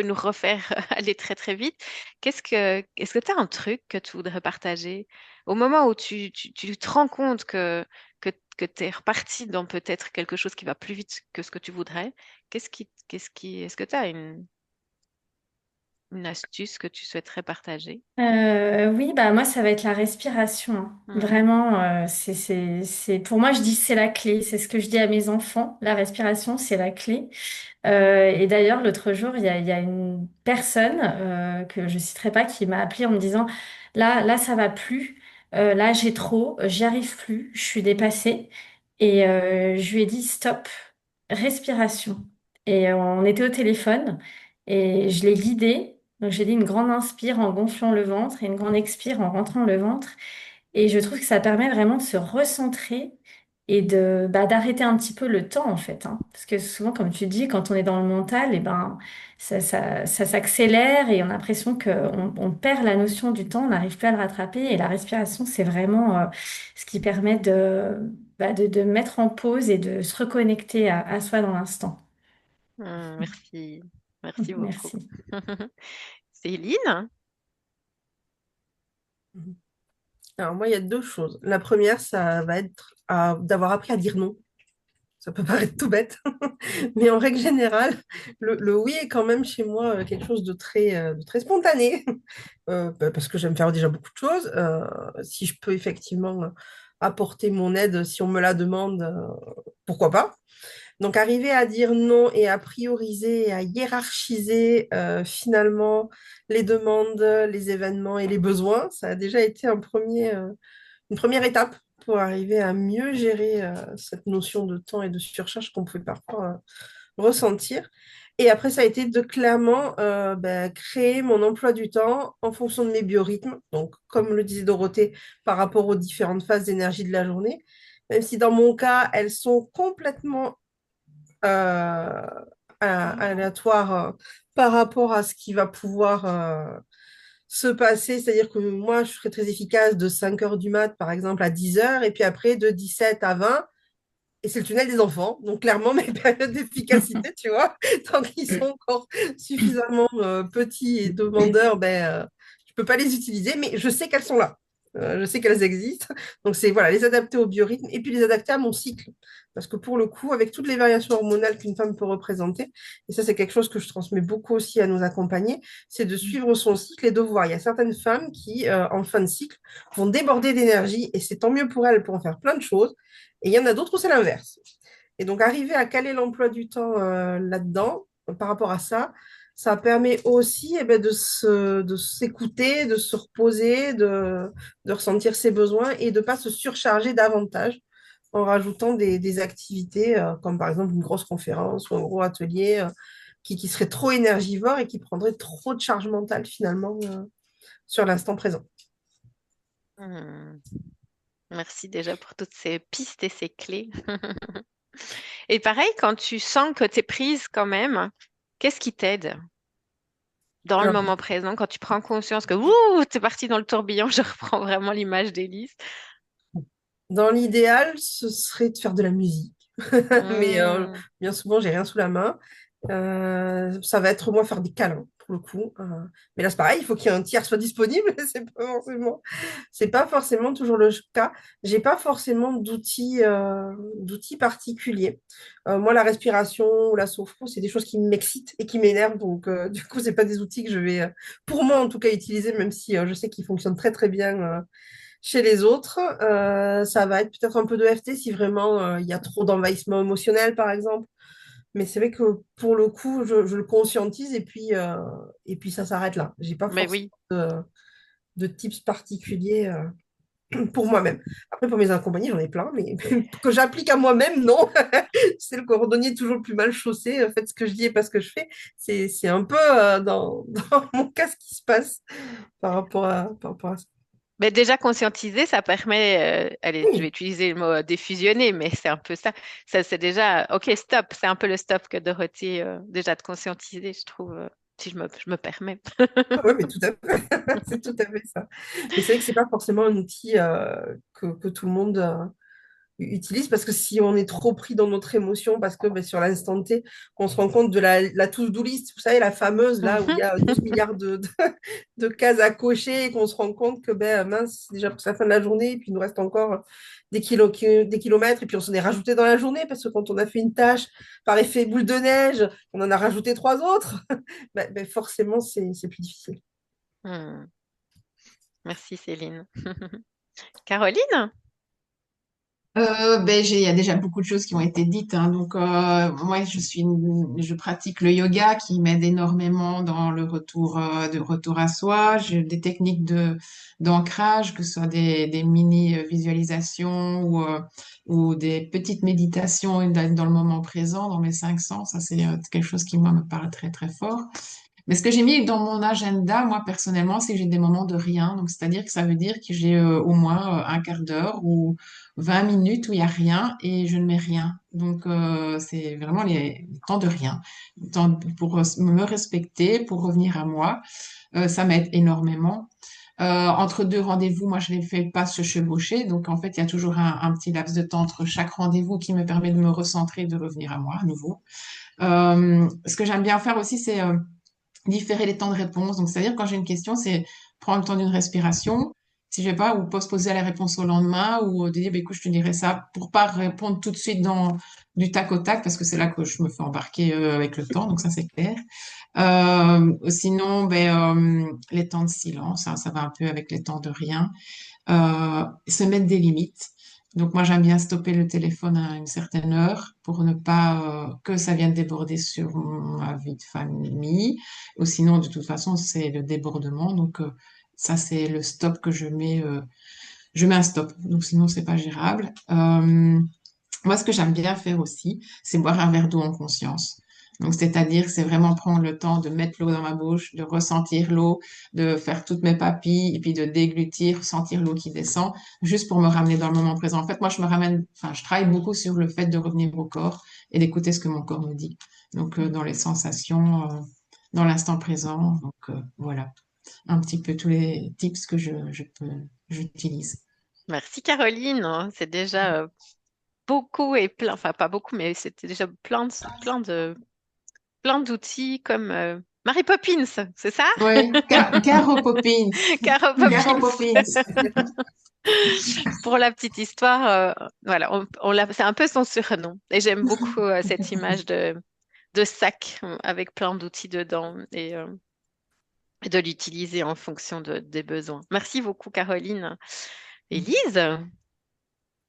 nous refaire aller très très vite. Est-ce que tu as un truc que tu voudrais partager au moment où tu te rends compte que tu es reparti dans peut-être quelque chose qui va plus vite que ce que tu voudrais? Est-ce que tu as une astuce que tu souhaiterais partager? Oui, bah moi ça va être la respiration, hein. Hmm. Vraiment, pour moi je dis c'est la clé. C'est ce que je dis à mes enfants. La respiration c'est la clé. Et d'ailleurs l'autre jour il y a une personne que je citerai pas qui m'a appelé en me disant là ça va plus. Là j'ai trop, j'y arrive plus, je suis dépassée. Et je lui ai dit stop, respiration. Et on était au téléphone et je l'ai guidée. Donc j'ai dit une grande inspire en gonflant le ventre et une grande expire en rentrant le ventre. Et je trouve que ça permet vraiment de se recentrer et de bah, d'arrêter un petit peu le temps en fait, hein. Parce que souvent, comme tu dis, quand on est dans le mental, et ben ça s'accélère et on a l'impression on perd la notion du temps, on n'arrive plus à le rattraper. Et la respiration, c'est vraiment ce qui permet de mettre en pause et de se reconnecter à soi dans l'instant. Merci. Merci beaucoup. Merci. Céline? Mhm. Alors moi, il y a deux choses. La première, ça va être d'avoir appris à dire non. Ça peut paraître tout bête, mais en règle générale, le oui est quand même chez moi quelque chose de très spontané, parce que j'aime faire déjà beaucoup de choses. Si je peux effectivement apporter mon aide, si on me la demande, pourquoi pas. Donc, arriver à dire non et à prioriser et à hiérarchiser finalement les demandes, les événements et les besoins, ça a déjà été une première étape pour arriver à mieux gérer cette notion de temps et de surcharge qu'on pouvait parfois ressentir. Et après, ça a été de clairement créer mon emploi du temps en fonction de mes biorhythmes. Donc, comme le disait Dorothée, par rapport aux différentes phases d'énergie de la journée, même si dans mon cas, elles sont complètement euh, aléatoires par rapport à ce qui va pouvoir se passer. C'est-à-dire que moi, je serais très efficace de 5 heures du mat, par exemple, à 10 heures, et puis après, de 17 à 20, et c'est le tunnel des enfants. Donc, clairement, mes périodes d'efficacité, tu vois, tant qu'ils sont encore suffisamment petits et demandeurs, je ne peux pas les utiliser, mais je sais qu'elles sont là. Je sais qu'elles existent. Donc, c'est voilà, les adapter au biorhythme et puis les adapter à mon cycle. Parce que pour le coup, avec toutes les variations hormonales qu'une femme peut représenter, et ça, c'est quelque chose que je transmets beaucoup aussi à nos accompagnés, c'est de suivre son cycle et de voir. Il y a certaines femmes qui, en fin de cycle, vont déborder d'énergie et c'est tant mieux pour elles pour en faire plein de choses. Et il y en a d'autres où c'est l'inverse. Et donc, arriver à caler l'emploi du temps là-dedans, par rapport à ça, ça permet aussi de s'écouter, de se reposer, de ressentir ses besoins et de ne pas se surcharger davantage en rajoutant des activités comme par exemple une grosse conférence ou un gros atelier qui serait trop énergivore et qui prendrait trop de charge mentale finalement sur l'instant présent. Hmm. Merci déjà pour toutes ces pistes et ces clés. Et pareil, quand tu sens que tu es prise quand même, qu'est-ce qui t'aide dans le Alors, moment présent, quand tu prends conscience que ouh, t'es parti dans le tourbillon, je reprends vraiment l'image d'Élise. dans l'idéal, ce serait de faire de la musique. Mais Hmm. bien souvent, j'ai rien sous la main. Ça va être moi faire des câlins pour le coup. Mais là, c'est pareil, il faut qu'il y ait un tiers soit disponible. C'est pas forcément toujours le cas. J'ai pas forcément d'outils particuliers. Moi, la respiration ou la sophro, c'est des choses qui m'excitent et qui m'énervent. Donc, du coup, c'est pas des outils que je vais, pour moi en tout cas, utiliser, même si je sais qu'ils fonctionnent très très bien chez les autres. Ça va être peut-être un peu de FT si vraiment il y a trop d'envahissement émotionnel, par exemple. Mais c'est vrai que pour le coup, je le conscientise et puis ça s'arrête là. J'ai pas Mais forcément oui, de tips particuliers pour moi-même. Après, pour mes accompagnés, j'en ai plein, mais que j'applique à moi-même, non. C'est le cordonnier toujours le plus mal chaussé. Faites ce que je dis et pas ce que je fais. C'est un peu dans mon cas ce qui se passe par rapport à ça. mais déjà conscientiser, ça permet, allez, je vais Oui, utiliser le mot diffusionner, mais c'est un peu ça. Ça, c'est déjà, ok, stop, c'est un peu le stop que Dorothée, déjà de conscientiser, je trouve, si je me permets. oui, mais tout à fait. C'est tout à fait ça. Mais c'est vrai que c'est pas forcément un outil que tout le monde utilise parce que si on est trop pris dans notre émotion, parce que sur l'instant T, on se rend compte de la to-do list, vous savez, la fameuse là où il y a 12 milliards de cases à cocher et qu'on se rend compte que mince, c'est déjà presque la fin de la journée et puis il nous reste encore des kilomètres et puis on s'en est rajouté dans la journée parce que quand on a fait une tâche par effet boule de neige, on en a rajouté trois autres, forcément c'est plus difficile. Hmm. Merci Céline. Caroline? Il y a déjà beaucoup de choses qui ont été dites, hein. Donc, moi, je pratique le yoga qui m'aide énormément dans le retour, de retour à soi. J'ai des techniques d'ancrage, que ce soit des mini visualisations ou des petites méditations dans le moment présent, dans mes cinq sens. Ça, c'est quelque chose qui, moi, me parle très, très fort. Mais ce que j'ai mis dans mon agenda, moi personnellement, c'est que j'ai des moments de rien. Donc, c'est-à-dire que ça veut dire que j'ai au moins un quart d'heure ou 20 minutes où il n'y a rien et je ne mets rien. Donc, c'est vraiment les temps de rien. Le temps pour me respecter, pour revenir à moi. Ça m'aide énormément. Entre deux rendez-vous, moi, je ne fais pas se chevaucher. Donc, en fait, il y a toujours un petit laps de temps entre chaque rendez-vous qui me permet de me recentrer et de revenir à moi à nouveau. Ce que j'aime bien faire aussi, c'est différer les temps de réponse. Donc, c'est-à-dire, quand j'ai une question, c'est prendre le temps d'une respiration. Si je vais pas, ou postposer la réponse au lendemain, ou de dire, bah, écoute, je te dirai ça pour pas répondre tout de suite dans du tac au tac, parce que c'est là que je me fais embarquer avec le temps. Donc, ça, c'est clair. Sinon, les temps de silence, hein, ça va un peu avec les temps de rien. Se mettre des limites. Donc moi, j'aime bien stopper le téléphone à une certaine heure pour ne pas que ça vienne déborder sur ma vie de famille. Ou sinon, de toute façon, c'est le débordement. Donc ça, c'est le stop que je mets un stop. Donc sinon, c'est pas gérable. Moi, ce que j'aime bien faire aussi, c'est boire un verre d'eau en conscience. Donc, c'est-à-dire que c'est vraiment prendre le temps de mettre l'eau dans ma bouche, de ressentir l'eau, de faire toutes mes papilles et puis de déglutir, sentir l'eau qui descend, juste pour me ramener dans le moment présent. En fait, moi, je travaille beaucoup sur le fait de revenir au corps et d'écouter ce que mon corps me dit. Donc, dans les sensations, dans l'instant présent. Donc, voilà, un petit peu tous les tips que j'utilise. Merci Caroline, hein. C'est déjà beaucoup et plein, enfin pas beaucoup, mais c'était déjà plein d'outils comme Mary Poppins, c'est ça? Oui, Caro Poppins. Caro Caro Poppins. Poppins. Pour la petite histoire, voilà, c'est un peu son surnom. Et j'aime beaucoup cette image de sac avec plein d'outils dedans et de l'utiliser en fonction des besoins. Merci beaucoup, Caroline. Élise?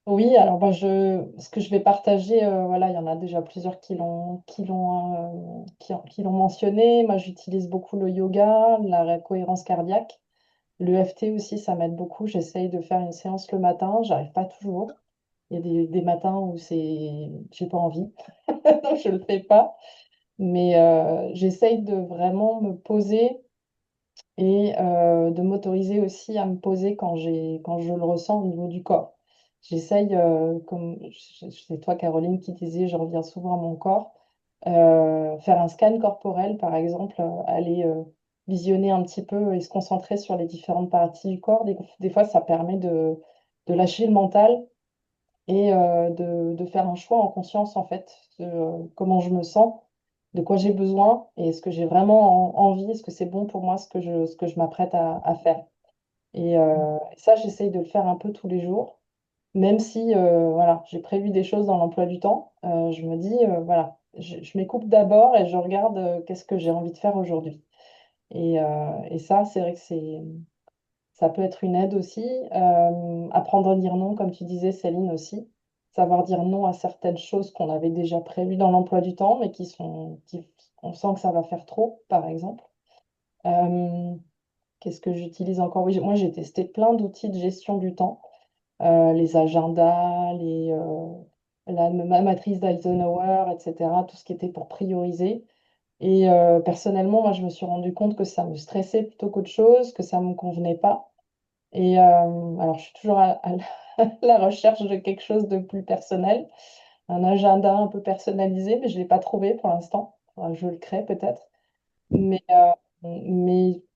Oui, alors bah, ce que je vais partager, voilà, il y en a déjà plusieurs qui l'ont mentionné. Moi, j'utilise beaucoup le yoga, la cohérence cardiaque, le FT aussi, ça m'aide beaucoup. J'essaye de faire une séance le matin, j'arrive pas toujours. Il y a des matins où j'ai pas envie, donc je le fais pas. Mais j'essaye de vraiment me poser et de m'autoriser aussi à me poser quand je le ressens au niveau du corps. J'essaye, c'est toi Caroline qui disais, je reviens souvent à mon corps, faire un scan corporel par exemple, aller visionner un petit peu et se concentrer sur les différentes parties du corps. Des fois, ça permet de lâcher le mental et de faire un choix en conscience en fait, de comment je me sens, de quoi j'ai besoin et est-ce que j'ai vraiment envie, est-ce que c'est bon pour moi ce que je m'apprête à faire. Et ça, j'essaye de le faire un peu tous les jours, même si voilà, j'ai prévu des choses dans l'emploi du temps, je me dis, voilà, je m'écoute d'abord et je regarde qu'est-ce que j'ai envie de faire aujourd'hui. Et ça, c'est vrai que ça peut être une aide aussi. Apprendre à dire non, comme tu disais, Céline aussi. Savoir dire non à certaines choses qu'on avait déjà prévues dans l'emploi du temps, mais on sent que ça va faire trop, par exemple. Euh, Qu'est-ce que j'utilise encore? Oui, moi, j'ai testé plein d'outils de gestion du temps. Les agendas, ma matrice d'Eisenhower, etc. Tout ce qui était pour prioriser. Et personnellement, moi, je me suis rendu compte que ça me stressait plutôt qu'autre chose, que ça ne me convenait pas. Et alors, je suis toujours à la recherche de quelque chose de plus personnel, un agenda un peu personnalisé, mais je ne l'ai pas trouvé pour l'instant. Je le crée peut-être. Mais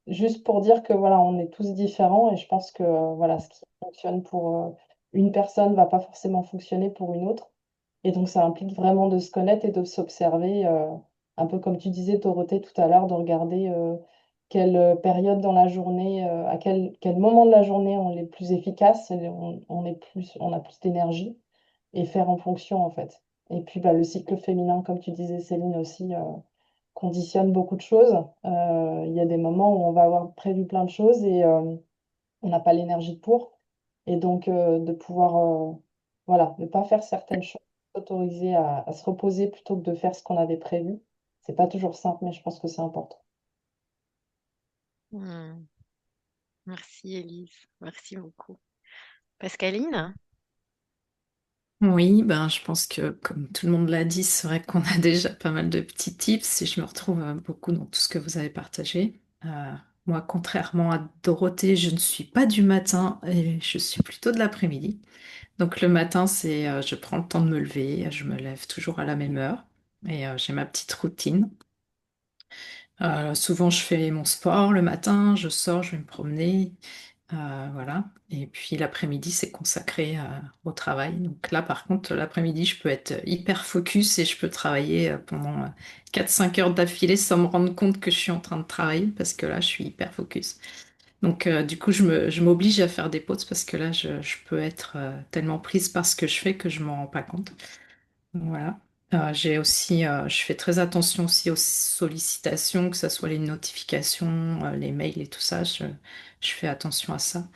juste pour dire que voilà, on est tous différents et je pense que voilà, ce qui fonctionne pour une personne ne va pas forcément fonctionner pour une autre. Et donc, ça implique vraiment de se connaître et de s'observer, un peu comme tu disais, Dorothée, tout à l'heure, de regarder quelle période dans la journée, quel moment de la journée on est plus efficace, et on a plus d'énergie, et faire en fonction, en fait. Et puis, bah, le cycle féminin, comme tu disais, Céline, aussi, conditionne beaucoup de choses. Il y a des moments où on va avoir prévu plein de choses et on n'a pas l'énergie pour. Et donc, de pouvoir, voilà, ne pas faire certaines choses, s'autoriser à se reposer plutôt que de faire ce qu'on avait prévu. C'est pas toujours simple, mais je pense que c'est important. Hmm. Merci Élise, merci beaucoup. Pascaline? Oui, ben, je pense que comme tout le monde l'a dit, c'est vrai qu'on a déjà pas mal de petits tips et je me retrouve beaucoup dans tout ce que vous avez partagé. Moi, contrairement à Dorothée, je ne suis pas du matin et je suis plutôt de l'après-midi. Donc le matin, je prends le temps de me lever, je me lève toujours à la même heure et j'ai ma petite routine. Souvent, je fais mon sport le matin, je sors, je vais me promener. Voilà. Et puis l'après-midi, c'est consacré au travail. Donc là, par contre, l'après-midi, je peux être hyper focus et je peux travailler pendant 4-5 heures d'affilée sans me rendre compte que je suis en train de travailler parce que là, je suis hyper focus. Donc du coup, je m'oblige à faire des pauses parce que là, je peux être tellement prise par ce que je fais que je m'en rends pas compte. Voilà. Je fais très attention aussi aux sollicitations, que ce soit les notifications, les mails et tout ça. Je fais attention à ça.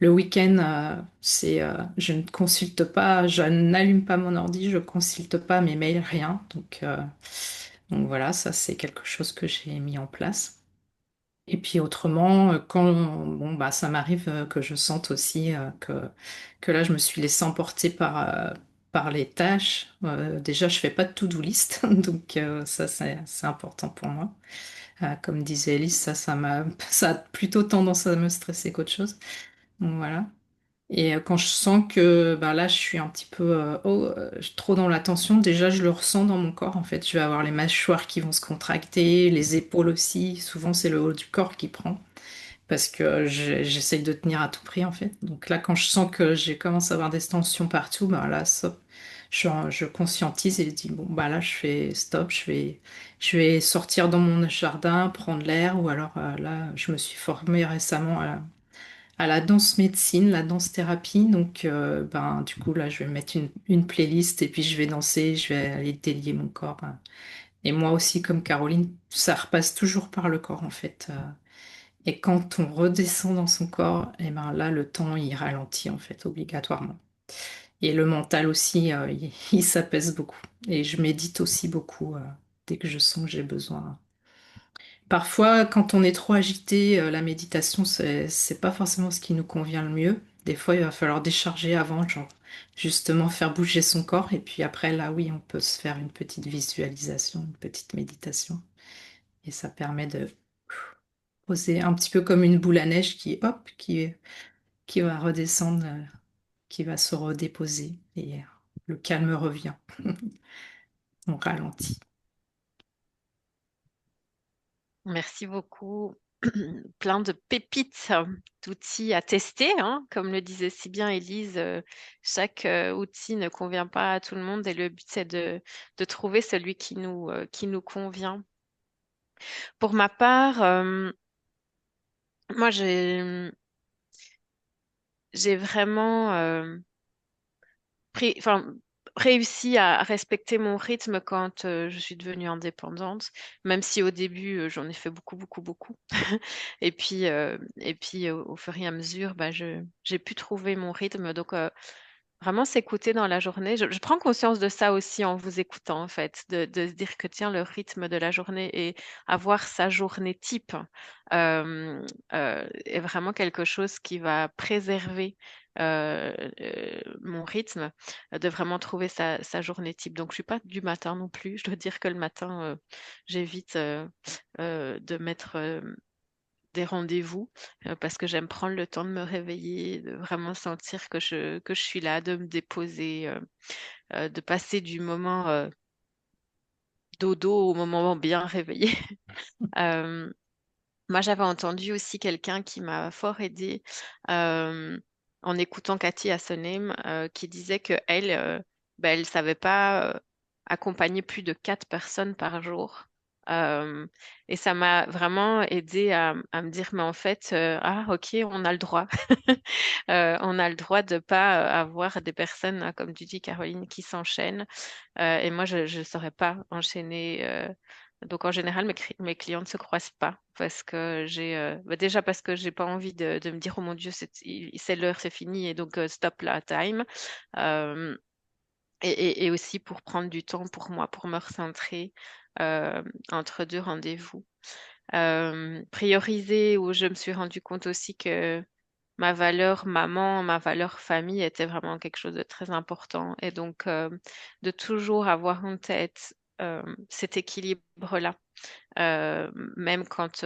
Le week-end, je ne consulte pas, je n'allume pas mon ordi, je consulte pas mes mails, rien. Donc voilà, ça c'est quelque chose que j'ai mis en place. Et puis autrement, bon, bah, ça m'arrive que je sente aussi que là, je me suis laissée emporter par les tâches. Déjà, je fais pas de to-do list, donc ça, c'est important pour moi. Comme disait Elise, ça a plutôt tendance à me stresser qu'autre chose. Donc voilà. Et quand je sens que bah, là, je suis un petit peu trop dans la tension, déjà, je le ressens dans mon corps. En fait, je vais avoir les mâchoires qui vont se contracter, les épaules aussi. Souvent, c'est le haut du corps qui prend parce que j'essaye de tenir à tout prix, en fait. Donc là, quand je sens que j'ai commencé à avoir des tensions partout, bah là, je conscientise et je dis, bon, bah là, je fais stop, je vais sortir dans mon jardin, prendre l'air, ou alors là, je me suis formée récemment à la danse médecine, la danse thérapie. Donc, ben, du coup, là, je vais mettre une playlist et puis je vais danser, je vais aller délier mon corps. Et moi aussi, comme Caroline, ça repasse toujours par le corps, en fait. Et quand on redescend dans son corps, et ben là, le temps, il ralentit, en fait, obligatoirement. Et le mental aussi, il s'apaise beaucoup. Et je médite aussi beaucoup, dès que je sens que j'ai besoin. Parfois, quand on est trop agité, la méditation, c'est pas forcément ce qui nous convient le mieux. Des fois, il va falloir décharger avant, genre justement faire bouger son corps. Et puis après, là, oui, on peut se faire une petite visualisation, une petite méditation. Et ça permet de poser un petit peu comme une boule à neige hop, qui va redescendre, qui va se redéposer. Et le calme revient. On ralentit. Merci beaucoup. Plein de pépites, d'outils à tester, hein. Comme le disait si bien Élise, chaque outil ne convient pas à tout le monde et le but c'est de trouver celui qui nous convient. Pour ma part, moi j'ai vraiment enfin, réussi à respecter mon rythme quand je suis devenue indépendante, même si au début j'en ai fait beaucoup, beaucoup, beaucoup. Et puis au fur et à mesure, bah, j'ai pu trouver mon rythme. Donc vraiment s'écouter dans la journée. Je prends conscience de ça aussi en vous écoutant, en fait, de se dire que tiens, le rythme de la journée et avoir sa journée type euh, est vraiment quelque chose qui va préserver mon rythme, de vraiment trouver sa journée type. Donc, je suis pas du matin non plus. Je dois dire que le matin, j'évite de mettre des rendez-vous parce que j'aime prendre le temps de me réveiller, de vraiment sentir que je suis là, de me déposer, de passer du moment dodo au moment bien réveillé. Euh, Moi, j'avais entendu aussi quelqu'un qui m'a fort aidée euh, en écoutant Cathy Hassonem qui disait que elle, ben, elle savait pas accompagner plus de 4 personnes par jour. Euh, et ça m'a vraiment aidé à me dire, mais en fait, ah ok, on a le droit. On a le droit de pas avoir des personnes, hein, comme tu dis, Caroline, qui s'enchaînent. Et moi, je ne saurais pas enchaîner. Donc, en général, mes clients ne se croisent pas parce que bah, déjà parce que j'ai pas envie de me dire, oh mon Dieu, c'est l'heure, c'est fini, et donc stop la time. Euh, et aussi pour prendre du temps pour moi, pour me recentrer euh, entre deux rendez-vous. Prioriser, où je me suis rendu compte aussi que ma valeur maman, ma valeur famille était vraiment quelque chose de très important. Et donc, de toujours avoir en tête cet équilibre-là, euh, même quand,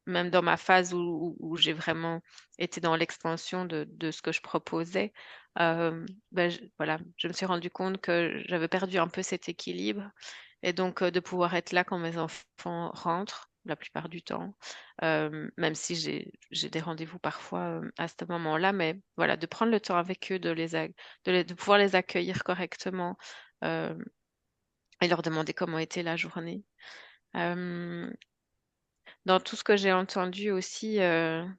même dans ma phase où j'ai vraiment été dans l'expansion de ce que je proposais, ben, voilà, je me suis rendu compte que j'avais perdu un peu cet équilibre. Et donc, de pouvoir être là quand mes enfants rentrent, la plupart du temps, même si j'ai des rendez-vous parfois à ce moment-là, mais voilà, de prendre le temps avec eux, de pouvoir les accueillir correctement euh, et leur demander comment était la journée. Euh, Dans tout ce que j'ai entendu aussi, ben,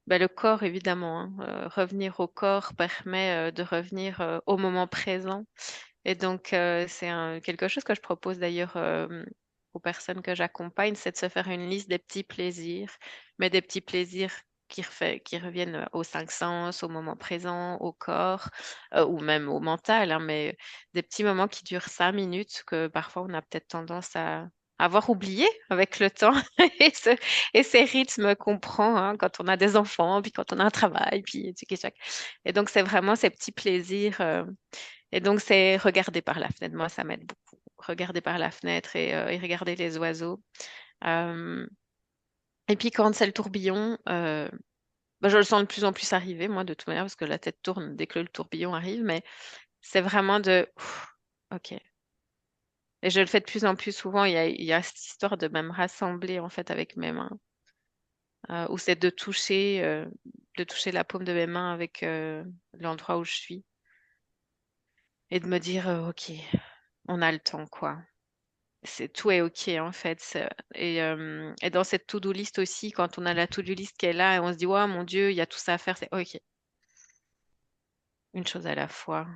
le corps, évidemment, hein, revenir au corps permet de revenir au moment présent. Et donc, c'est quelque chose que je propose d'ailleurs aux personnes que j'accompagne, c'est de se faire une liste des petits plaisirs, mais des petits plaisirs qui reviennent aux cinq sens, au moment présent, au corps, ou même au mental, hein, mais des petits moments qui durent 5 minutes que parfois on a peut-être tendance à avoir oublié avec le temps et, et ces rythmes qu'on prend hein, quand on a des enfants, puis quand on a un travail, puis tchic et tchac. Et donc c'est vraiment ces petits plaisirs. Et donc c'est regarder par la fenêtre. Moi, ça m'aide beaucoup. Regarder par la fenêtre et regarder les oiseaux. Euh, et puis quand c'est le tourbillon, bah, je le sens de plus en plus arriver, moi, de toute manière, parce que la tête tourne dès que le tourbillon arrive, mais c'est vraiment de OK. Et je le fais de plus en plus souvent. Il y a cette histoire de même rassembler en fait avec mes mains, ou c'est de toucher la paume de mes mains avec l'endroit où je suis et de me dire OK, on a le temps, quoi. Tout est OK en fait. Et dans cette to-do list aussi, quand on a la to-do list qui est là et on se dit, oh mon Dieu, il y a tout ça à faire, c'est OK, une chose à la fois.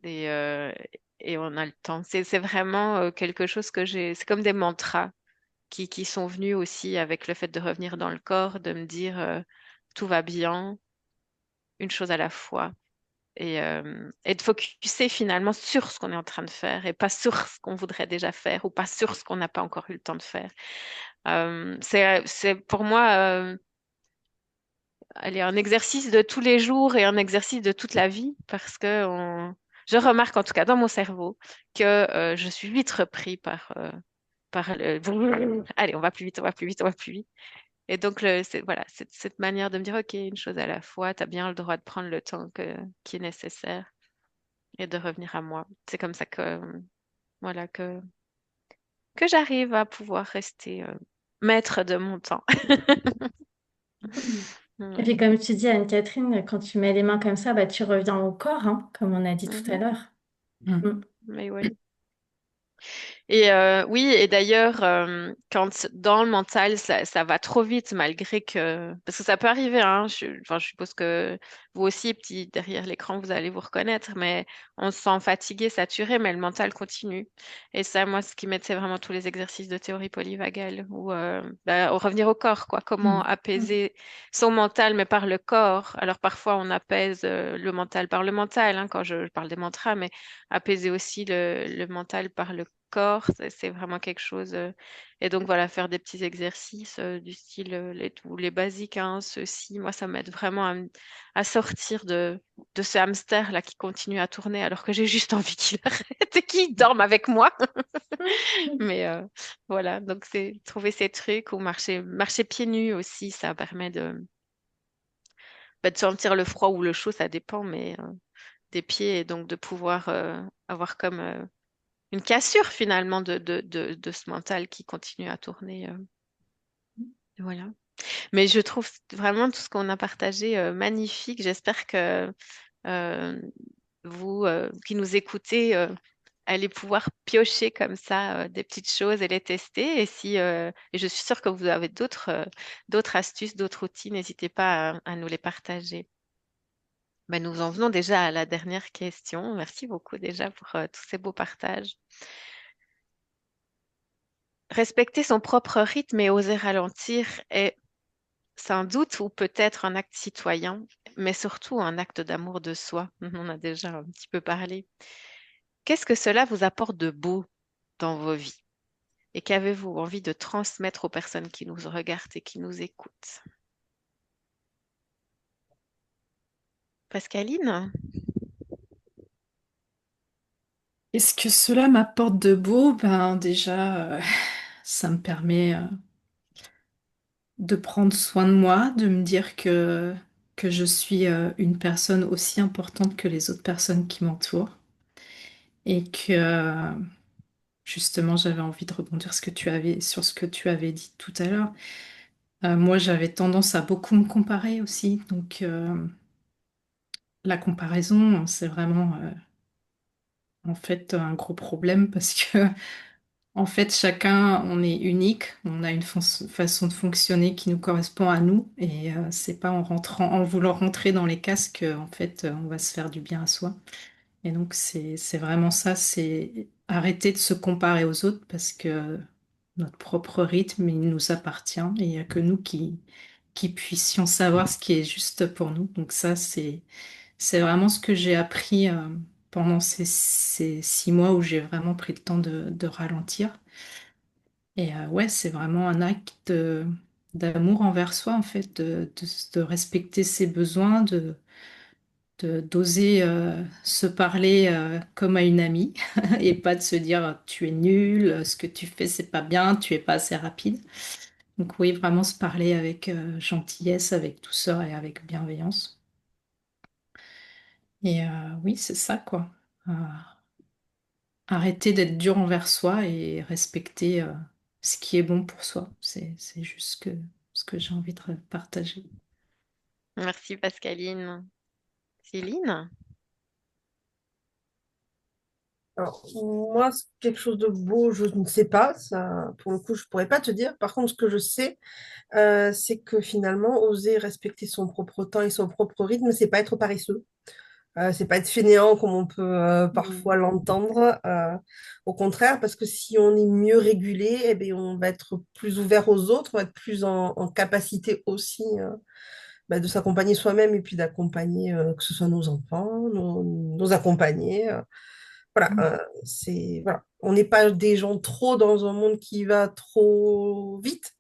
Et, euh, et on a le temps. C'est vraiment quelque chose que j'ai. C'est comme des mantras qui sont venus aussi avec le fait de revenir dans le corps, de me dire tout va bien, une chose à la fois. Et de focuser finalement sur ce qu'on est en train de faire et pas sur ce qu'on voudrait déjà faire ou pas sur ce qu'on n'a pas encore eu le temps de faire. C'est pour moi allez, un exercice de tous les jours et un exercice de toute la vie parce que je remarque en tout cas dans mon cerveau que je suis vite repris par le... Allez, on va plus vite, on va plus vite, on va plus vite. Et donc, voilà, cette manière de me dire, OK, une chose à la fois, tu as bien le droit de prendre le temps qui est nécessaire et de revenir à moi. C'est comme ça voilà, que j'arrive à pouvoir rester maître de mon temps. Et Ouais. puis comme tu dis, Anne-Catherine, quand tu mets les mains comme ça, bah, tu reviens au corps, hein, comme on a dit tout à Mhm. l'heure. Mm. Mm. Mais oui. Et oui, et d'ailleurs, quand dans le mental, ça va trop vite, malgré que... Parce que ça peut arriver, hein, enfin, je suppose que vous aussi, petit, derrière l'écran, vous allez vous reconnaître, mais on se sent fatigué, saturé, mais le mental continue. Et ça, moi, ce qui m'aide, c'est vraiment tous les exercices de théorie polyvagale, ou bah, revenir au corps, quoi. Comment Mm. Mm. apaiser son mental, mais par le corps. Alors parfois, on apaise le mental par le mental, hein, quand je parle des mantras, mais apaiser aussi le mental par le corps, c'est vraiment quelque chose. Et donc voilà, faire des petits exercices du style les basiques, hein, ceci, moi ça m'aide vraiment à sortir de ce hamster là qui continue à tourner alors que j'ai juste envie qu'il arrête et qu'il dorme avec moi. Mais voilà, donc c'est trouver ces trucs ou marcher pieds nus aussi, ça permet bah, de sentir le froid ou le chaud, ça dépend, mais des pieds et donc de pouvoir avoir comme une cassure finalement de ce mental qui continue à tourner. Voilà. Mais je trouve vraiment tout ce qu'on a partagé magnifique. J'espère que euh, vous qui nous écoutez allez pouvoir piocher comme ça des petites choses et les tester. Et je suis sûre que vous avez d'autres astuces, d'autres outils. N'hésitez pas à nous les partager. Ben, nous en venons déjà à la dernière question. Merci beaucoup déjà pour tous ces beaux partages. Respecter son propre rythme et oser ralentir est sans doute ou peut-être un acte citoyen, mais surtout un acte d'amour de soi. On en a déjà un petit peu parlé. Qu'est-ce que cela vous apporte de beau dans vos vies? Et qu'avez-vous envie de transmettre aux personnes qui nous regardent et qui nous écoutent? Pascaline? Est-ce que cela m'apporte de beau? Ben déjà, ça me permet de prendre soin de moi, de me dire que je suis une personne aussi importante que les autres personnes qui m'entourent. Et que justement, j'avais envie de rebondir sur ce que tu avais dit tout à l'heure. Moi, j'avais tendance à beaucoup me comparer aussi. Donc, la comparaison, c'est vraiment en fait un gros problème parce que en fait, chacun, on est unique, on a une façon de fonctionner qui nous correspond à nous, et c'est pas en voulant rentrer dans les casques, en fait, on va se faire du bien à soi. Et donc, c'est vraiment ça, c'est arrêter de se comparer aux autres parce que notre propre rythme, il nous appartient et il n'y a que nous qui puissions savoir ce qui est juste pour nous. Donc ça, c'est vraiment ce que j'ai appris pendant ces 6 mois où j'ai vraiment pris le temps de ralentir. Et ouais, c'est vraiment un acte d'amour envers soi, en fait, de respecter ses besoins, d'oser se parler comme à une amie et pas de se dire tu es nul, ce que tu fais c'est pas bien, tu es pas assez rapide. Donc oui, vraiment se parler avec gentillesse, avec douceur et avec bienveillance. Et oui, c'est ça quoi. Euh, Arrêter d'être dur envers soi et respecter ce qui est bon pour soi. C'est juste ce que j'ai envie de partager. Merci Pascaline. Céline? Alors, moi, c'est quelque chose de beau, je ne sais pas. Ça, pour le coup, je pourrais pas te dire. Par contre, ce que je sais, c'est que finalement, oser respecter son propre temps et son propre rythme, c'est pas être paresseux. C'est pas être fainéant comme on peut parfois Mm. l'entendre. Au contraire, parce que si on est mieux régulé, eh bien, on va être plus ouvert aux autres, on va être plus en capacité aussi de s'accompagner soi-même et puis d'accompagner, que ce soit nos enfants, nos accompagnés. Voilà, voilà. On n'est pas des gens trop dans un monde qui va trop vite.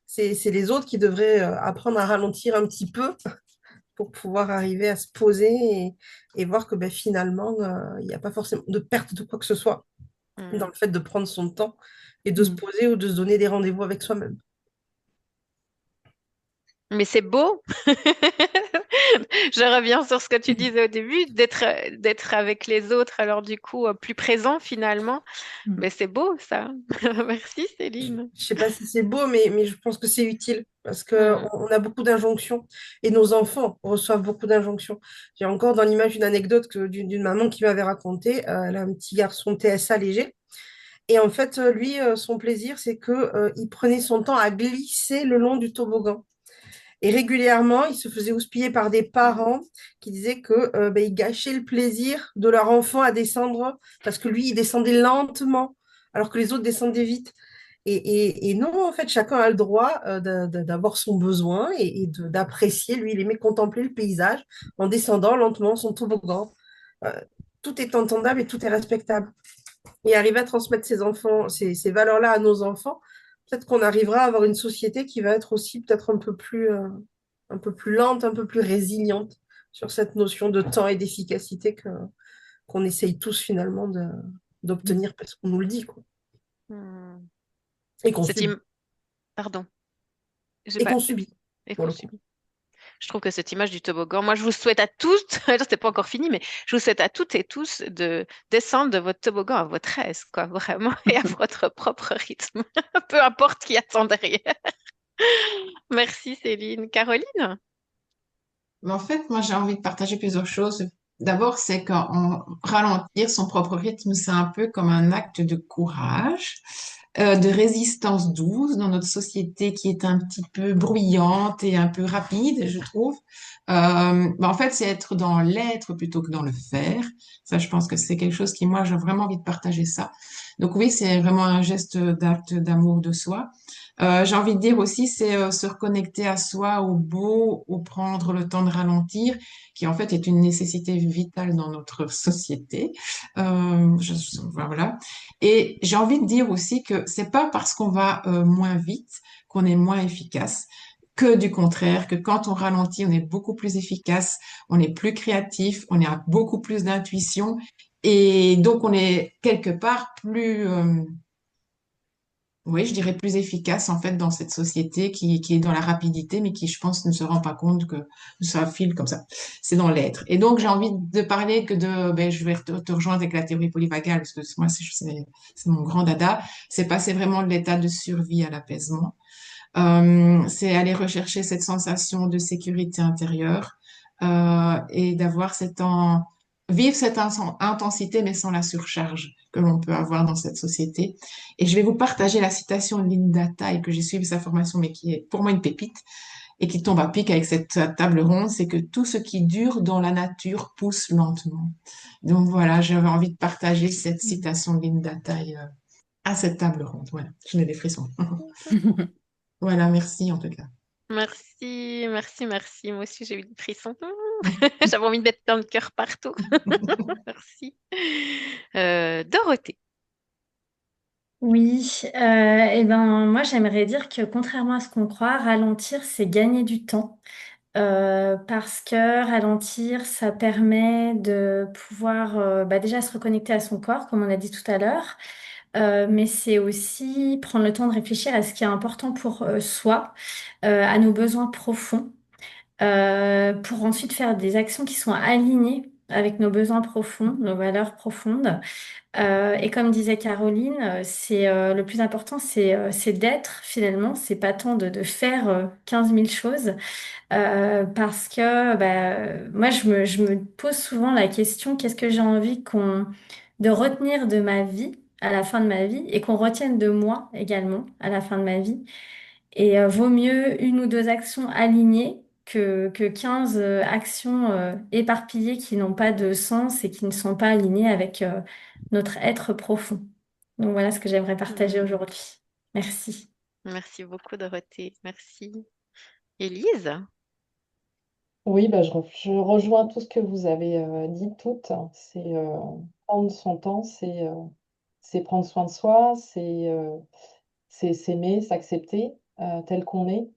C'est les autres qui devraient apprendre à ralentir un petit peu pour pouvoir arriver à se poser et voir que finalement, il n'y a pas forcément de perte de quoi que ce soit dans Mm. le fait de prendre son temps et de se Mm. poser ou de se donner des rendez-vous avec soi-même. Mais c'est beau. Je reviens sur ce que tu disais au début, d'être avec les autres, alors du coup, plus présent finalement. Mm. Mais c'est beau ça. Merci Je Céline. ne sais pas si c'est beau, mais je pense que c'est utile parce qu'on Mm. on a beaucoup d'injonctions et nos enfants reçoivent beaucoup d'injonctions. J'ai encore dans l'image une anecdote d'une maman qui m'avait racontée. Elle a un petit garçon TSA léger. Et en fait, lui, son plaisir, c'est que, il prenait son temps à glisser le long du toboggan. Et régulièrement, il se faisait houspiller par des parents qui disaient que ils gâchaient le plaisir de leur enfant à descendre parce que lui, il descendait lentement, alors que les autres descendaient vite. Et non, en fait, chacun a le droit d'avoir son besoin d'apprécier. Lui, il aimait contempler le paysage en descendant lentement son toboggan. Euh, Tout est entendable et tout est respectable. Et arriver à transmettre ces enfants, ces valeurs-là à nos enfants, peut-être qu'on arrivera à avoir une société qui va être aussi peut-être un peu plus lente, un peu plus résiliente sur cette notion de temps et d'efficacité qu'on essaye tous finalement d'obtenir parce qu'on nous le dit, quoi. Mm. Et qu'on Cette subit. im- Pardon, j'ai Et pas qu'on subit, et pour qu'on le coup. subit. Je trouve que cette image du toboggan, moi je vous souhaite à tous, c'est pas encore fini, mais je vous souhaite à toutes et tous de descendre de votre toboggan à votre aise, quoi, vraiment, et à votre propre rythme, peu importe qui attend derrière. Merci Céline. Caroline? Mais en fait, moi, j'ai envie de partager plusieurs choses. D'abord, c'est qu'en ralentir son propre rythme, c'est un peu comme un acte de courage, de résistance douce dans notre société qui est un petit peu bruyante et un peu rapide, je trouve. En fait, c'est être dans l'être plutôt que dans le faire. Ça, je pense que c'est quelque chose qui, moi, j'ai vraiment envie de partager ça. Donc oui, c'est vraiment un geste d'acte d'amour de soi. J'ai envie de dire aussi, c'est se reconnecter à soi, au beau, ou prendre le temps de ralentir, qui en fait est une nécessité vitale dans notre société. Voilà. Et j'ai envie de dire aussi que c'est pas parce qu'on va moins vite qu'on est moins efficace. Que du contraire, que quand on ralentit, on est beaucoup plus efficace, on est plus créatif, on a beaucoup plus d'intuition et donc on est quelque part plus, oui, je dirais plus efficace en fait dans cette société qui est dans la rapidité, mais qui, je pense, ne se rend pas compte que ça file comme ça. C'est dans l'être. Et donc, j'ai envie de parler que je vais te rejoindre avec la théorie polyvagale, parce que moi, c'est mon grand dada. C'est passer vraiment de l'état de survie à l'apaisement. C'est aller rechercher cette sensation de sécurité intérieure et d'avoir vivre cette intensité, mais sans la surcharge que l'on peut avoir dans cette société. Et je vais vous partager la citation de Linda Tai, que j'ai suivi sa formation, mais qui est pour moi une pépite et qui tombe à pic avec cette table ronde, c'est que tout ce qui dure dans la nature pousse lentement. Donc voilà, j'avais envie de partager cette citation de Linda Tai à cette table ronde. Voilà, je n'ai des frissons. Voilà, merci en tout cas. Merci, merci, merci. Moi aussi, j'ai eu des frissons. J'avais envie de mettre plein de cœur partout. Merci. Dorothée. Oui, et ben moi j'aimerais dire que contrairement à ce qu'on croit, ralentir, c'est gagner du temps. Parce que ralentir, ça permet de pouvoir déjà se reconnecter à son corps, comme on a dit tout à l'heure. Mais c'est aussi prendre le temps de réfléchir à ce qui est important pour soi, à nos besoins profonds, pour ensuite faire des actions qui sont alignées avec nos besoins profonds, nos valeurs profondes. Et comme disait Caroline, c'est le plus important, c'est d'être finalement. C'est pas tant de faire 15 000 choses, parce que moi, je me pose souvent la question, qu'est-ce que j'ai envie de retenir de ma vie à la fin de ma vie et qu'on retienne de moi également à la fin de ma vie. Et vaut mieux une ou deux actions alignées que 15 actions éparpillées qui n'ont pas de sens et qui ne sont pas alignées avec notre être profond. Donc voilà ce que j'aimerais partager Hmm. aujourd'hui. Merci. Merci beaucoup, Dorothée. Merci. Élise? Oui, bah, je rejoins tout ce que vous avez dit toutes. C'est prendre son temps, c'est prendre soin de soi, c'est s'aimer, s'accepter tel qu'on est.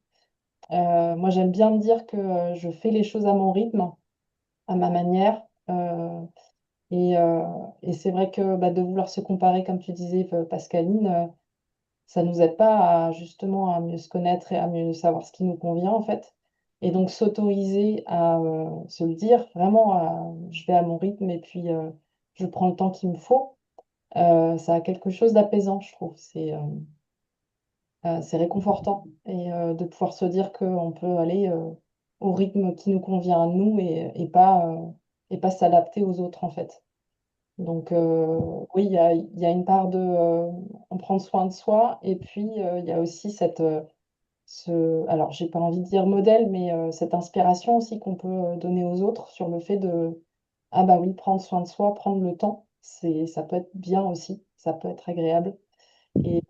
Moi, j'aime bien me dire que je fais les choses à mon rythme, à ma manière. Et, euh, et c'est vrai que bah, de vouloir se comparer, comme tu disais, Pascaline, ça nous aide pas à justement à mieux se connaître et à mieux savoir ce qui nous convient en fait. Et donc s'autoriser à se le dire, vraiment, je vais à mon rythme et puis je prends le temps qu'il me faut, ça a quelque chose d'apaisant, je trouve. C'est réconfortant et de pouvoir se dire qu'on peut aller au rythme qui nous convient à nous et pas s'adapter aux autres en fait. Donc oui, il y a une part de en prendre soin de soi et puis il y a aussi alors j'ai pas envie de dire modèle, mais cette inspiration aussi qu'on peut donner aux autres sur le fait de, ah bah oui, prendre soin de soi, prendre le temps, ça peut être bien aussi, ça peut être agréable. Et,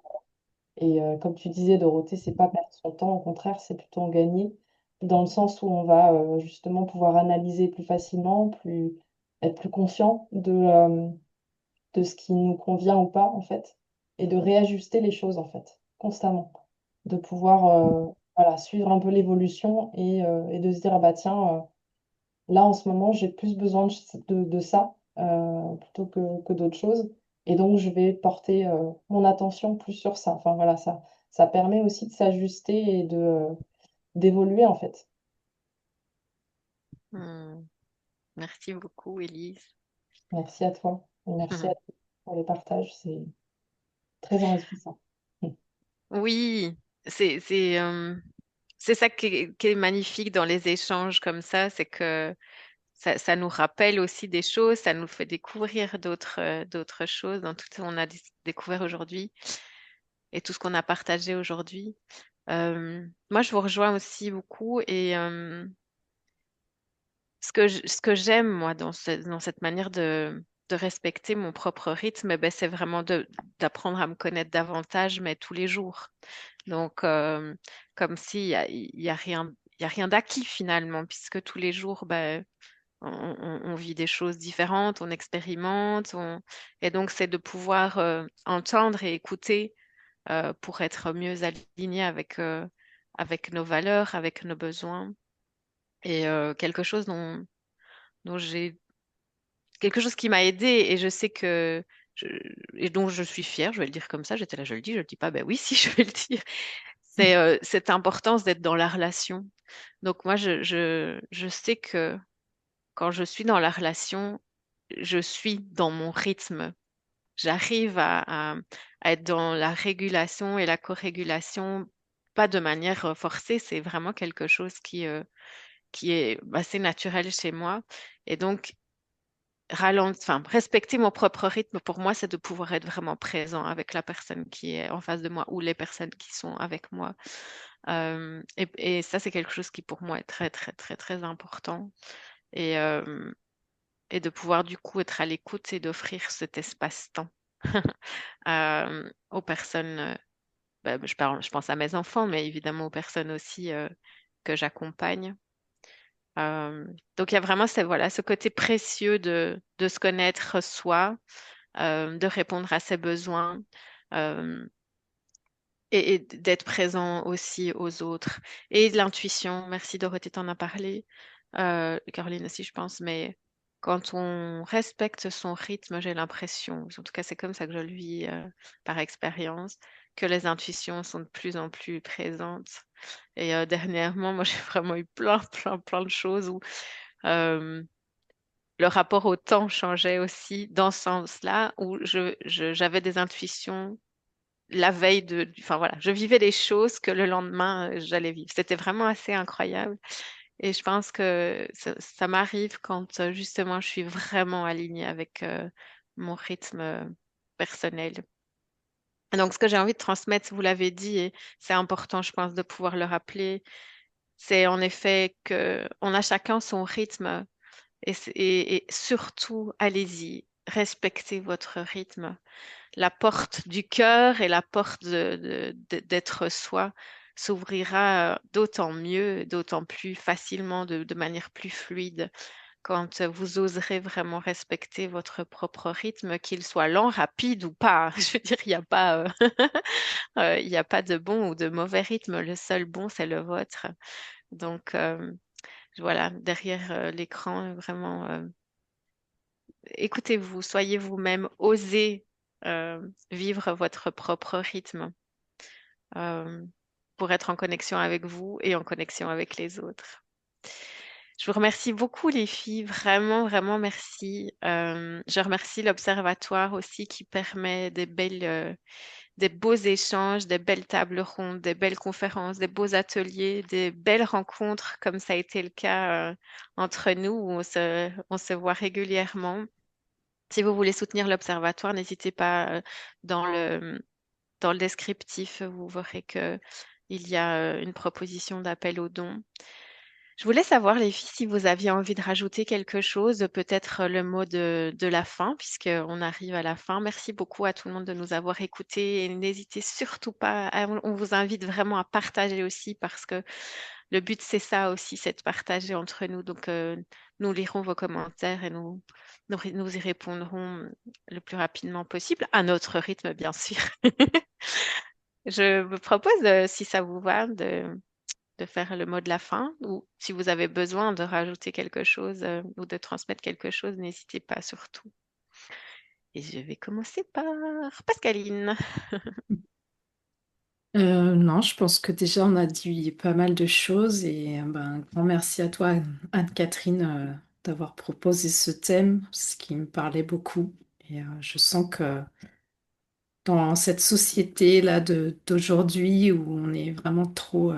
comme tu disais, Dorothée, c'est pas perdre son temps, au contraire, c'est plutôt en gagner, dans le sens où on va justement pouvoir analyser plus facilement, être plus conscient de ce qui nous convient ou pas, en fait, et de réajuster les choses, en fait, constamment. De pouvoir voilà, suivre un peu l'évolution et de se dire, ah bah tiens, là, en ce moment, j'ai plus besoin de ça plutôt que d'autres choses. Et donc, je vais porter mon attention plus sur ça. Enfin, voilà, ça permet aussi de s'ajuster et d'évoluer, en fait. Hmm. Merci beaucoup, Élise. Merci à toi. Et merci à toi pour les partages. C'est très enrichissant. Oui, c'est ça qui est magnifique dans les échanges comme ça, c'est que ça nous rappelle aussi des choses, ça nous fait découvrir d'autres choses dans tout ce qu'on a découvert aujourd'hui et tout ce qu'on a partagé aujourd'hui. Moi, je vous rejoins aussi beaucoup et ce que j'aime, moi, dans cette manière de respecter mon propre rythme, eh ben, c'est vraiment d'apprendre à me connaître davantage, mais tous les jours. Donc, comme s'il y a, il y a rien d'acquis finalement, puisque tous les jours, ben, on vit des choses différentes, on expérimente, et donc c'est de pouvoir entendre et écouter pour être mieux aligné avec nos valeurs, avec nos besoins. Et dont j'ai quelque chose qui m'a aidée et je sais je, et dont je suis fière, je vais le dire comme ça, j'étais là, je le dis, je le dis pas, ben oui, si je vais le dire, c'est cette importance d'être dans la relation. Donc moi, je sais que quand je suis dans la relation, je suis dans mon rythme. J'arrive à être dans la régulation et la co-régulation, pas de manière forcée, c'est vraiment quelque chose qui est assez naturel chez moi. Et donc, enfin, respecter mon propre rythme, pour moi, c'est de pouvoir être vraiment présent avec la personne qui est en face de moi ou les personnes qui sont avec moi. Et ça, c'est quelque chose qui, pour moi, est très, très, très, très important. Et, euh, et de pouvoir, du coup, être à l'écoute et d'offrir cet espace-temps aux personnes je pense à mes enfants, mais évidemment aux personnes aussi que j'accompagne. Euh, donc il y a vraiment voilà, ce côté précieux de se connaître soi, de répondre à ses besoins. euh, et d'être présent aussi aux autres. Et de l'intuition, merci Dorothée, t'en as parlé, Caroline aussi je pense, mais quand on respecte son rythme, j'ai l'impression, en tout cas c'est comme ça que je le vis par expérience, que les intuitions sont de plus en plus présentes. Et dernièrement, moi j'ai vraiment eu plein de choses où euh, le rapport au temps changeait aussi dans ce sens-là, où j'avais des intuitions la veille enfin voilà, je vivais des choses que le lendemain j'allais vivre. C'était vraiment assez incroyable. Et je pense que ça m'arrive quand justement je suis vraiment alignée avec mon rythme personnel. Donc ce que j'ai envie de transmettre, vous l'avez dit, et c'est important, je pense, de pouvoir le rappeler, c'est en effet que on a chacun son rythme et surtout, allez-y, respectez votre rythme. La porte du cœur et la porte d'être soi s'ouvrira d'autant mieux, d'autant plus facilement, de manière plus fluide, quand vous oserez vraiment respecter votre propre rythme, qu'il soit lent, rapide ou pas. Je veux dire, il n'y a pas, il y a pas de bon ou de mauvais rythme. Le seul bon, c'est le vôtre. Donc, voilà, derrière l'écran, vraiment, écoutez-vous, soyez vous-même, osez vivre votre propre rythme euh, pour être en connexion avec vous et en connexion avec les autres. Je vous remercie beaucoup les filles, vraiment, vraiment merci. Je remercie l'Observatoire aussi qui permet des beaux échanges, des belles tables rondes, des belles conférences, des beaux ateliers, des belles rencontres comme ça a été le cas entre nous où on se voit régulièrement. Si vous voulez soutenir l'Observatoire, n'hésitez pas dans le descriptif, vous verrez que il y a une proposition d'appel aux dons. Je voulais savoir, les filles, si vous aviez envie de rajouter quelque chose, peut-être le mot de la fin, puisqu'on arrive à la fin. Merci beaucoup à tout le monde de nous avoir écoutés et n'hésitez surtout pas, on vous invite vraiment à partager aussi parce que le but, c'est ça aussi, c'est de partager entre nous. Donc, nous lirons vos commentaires et nous y répondrons le plus rapidement possible, à notre rythme, bien sûr. Je vous propose, si ça vous va, de faire le mot de la fin ou si vous avez besoin de rajouter quelque chose ou de transmettre quelque chose, n'hésitez pas surtout. Et je vais commencer par Pascaline. Non, je pense que déjà on a dit pas mal de choses et ben, un grand merci à toi, Anne-Catherine, d'avoir proposé ce thème, ce qui me parlait beaucoup. Et je sens que dans cette société-là d'aujourd'hui où on est vraiment trop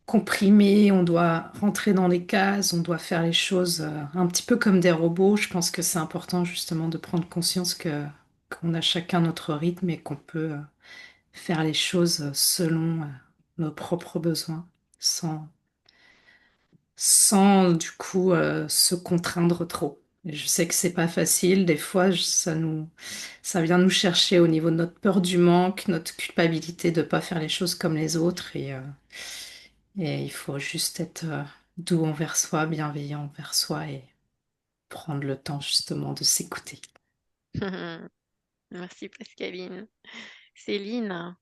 comprimé, on doit rentrer dans les cases, on doit faire les choses un petit peu comme des robots, je pense que c'est important justement de prendre conscience que qu'on a chacun notre rythme et qu'on peut faire les choses selon nos propres besoins, sans, sans du coup se contraindre trop. Et je sais que c'est pas facile, des fois ça vient nous chercher au niveau de notre peur du manque, notre culpabilité de pas faire les choses comme les autres et il faut juste être doux envers soi, bienveillant envers soi et prendre le temps justement de s'écouter. Merci Pascaline. Céline.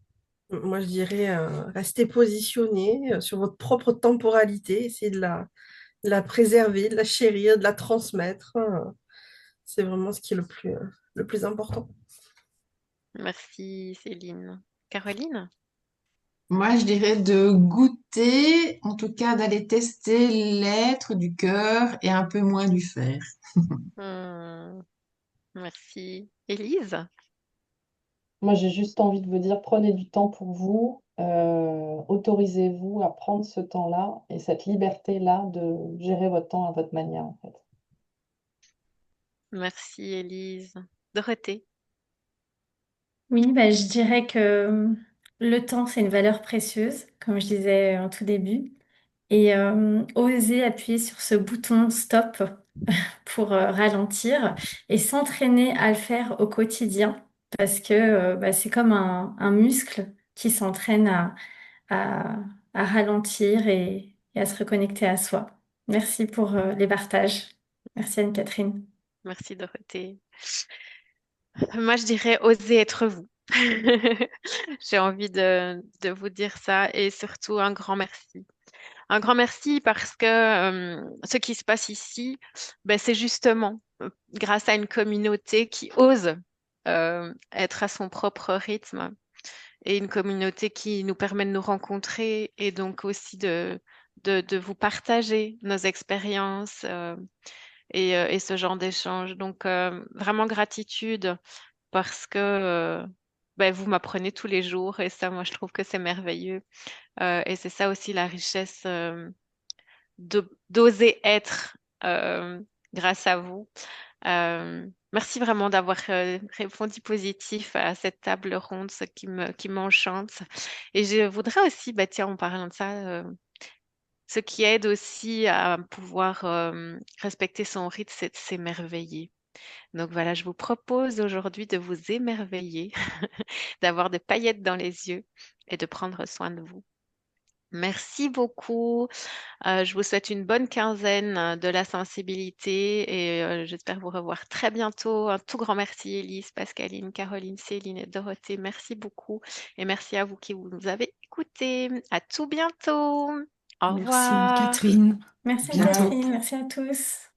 Moi, je dirais, rester positionné sur votre propre temporalité, essayer de la préserver, de la chérir, de la transmettre. C'est vraiment ce qui est le plus important. Merci Céline. Caroline. Moi, je dirais de goûter, en tout cas d'aller tester l'être du cœur et un peu moins du fer. Hmm, merci. Élise. Moi, j'ai juste envie de vous dire, prenez du temps pour vous, autorisez-vous à prendre ce temps-là et cette liberté-là de gérer votre temps à votre manière, en fait. Merci Élise. Dorothée. Oui, bah, je dirais que le temps, c'est une valeur précieuse, comme je disais en tout début. Et oser appuyer sur ce bouton stop pour ralentir et s'entraîner à le faire au quotidien. parce que c'est comme un muscle qui s'entraîne à, à ralentir et à se reconnecter à soi. Merci pour les partages. Merci Anne-Catherine. Merci Dorothée. Moi, je dirais osez être vous. J'ai envie de vous dire ça et surtout un grand merci. Un grand merci parce que ce qui se passe ici, ben, c'est justement grâce à une communauté qui ose être à son propre rythme et une communauté qui nous permet de nous rencontrer et donc aussi de vous partager nos expériences et ce genre d'échange. Donc, vraiment gratitude parce que ben, vous m'apprenez tous les jours et ça, moi, je trouve que c'est merveilleux. Et c'est ça aussi la richesse d'oser être grâce à vous. Merci vraiment d'avoir répondu positif à cette table ronde, ce qui m'enchante. Et je voudrais aussi, bah, tiens, en parlant de ça, ce qui aide aussi à pouvoir respecter son rythme, c'est de s'émerveiller. Donc voilà, je vous propose aujourd'hui de vous émerveiller, d'avoir des paillettes dans les yeux et de prendre soin de vous. Merci beaucoup. Je vous souhaite une bonne quinzaine de la sensibilité et j'espère vous revoir très bientôt. Un tout grand merci, Élise, Pascaline, Caroline, Céline et Dorothée. Merci beaucoup et merci à vous qui nous avez écoutés. À tout bientôt. Au Merci revoir. Anne-Catherine. À Merci bientôt. Anne-Catherine. Merci à tous.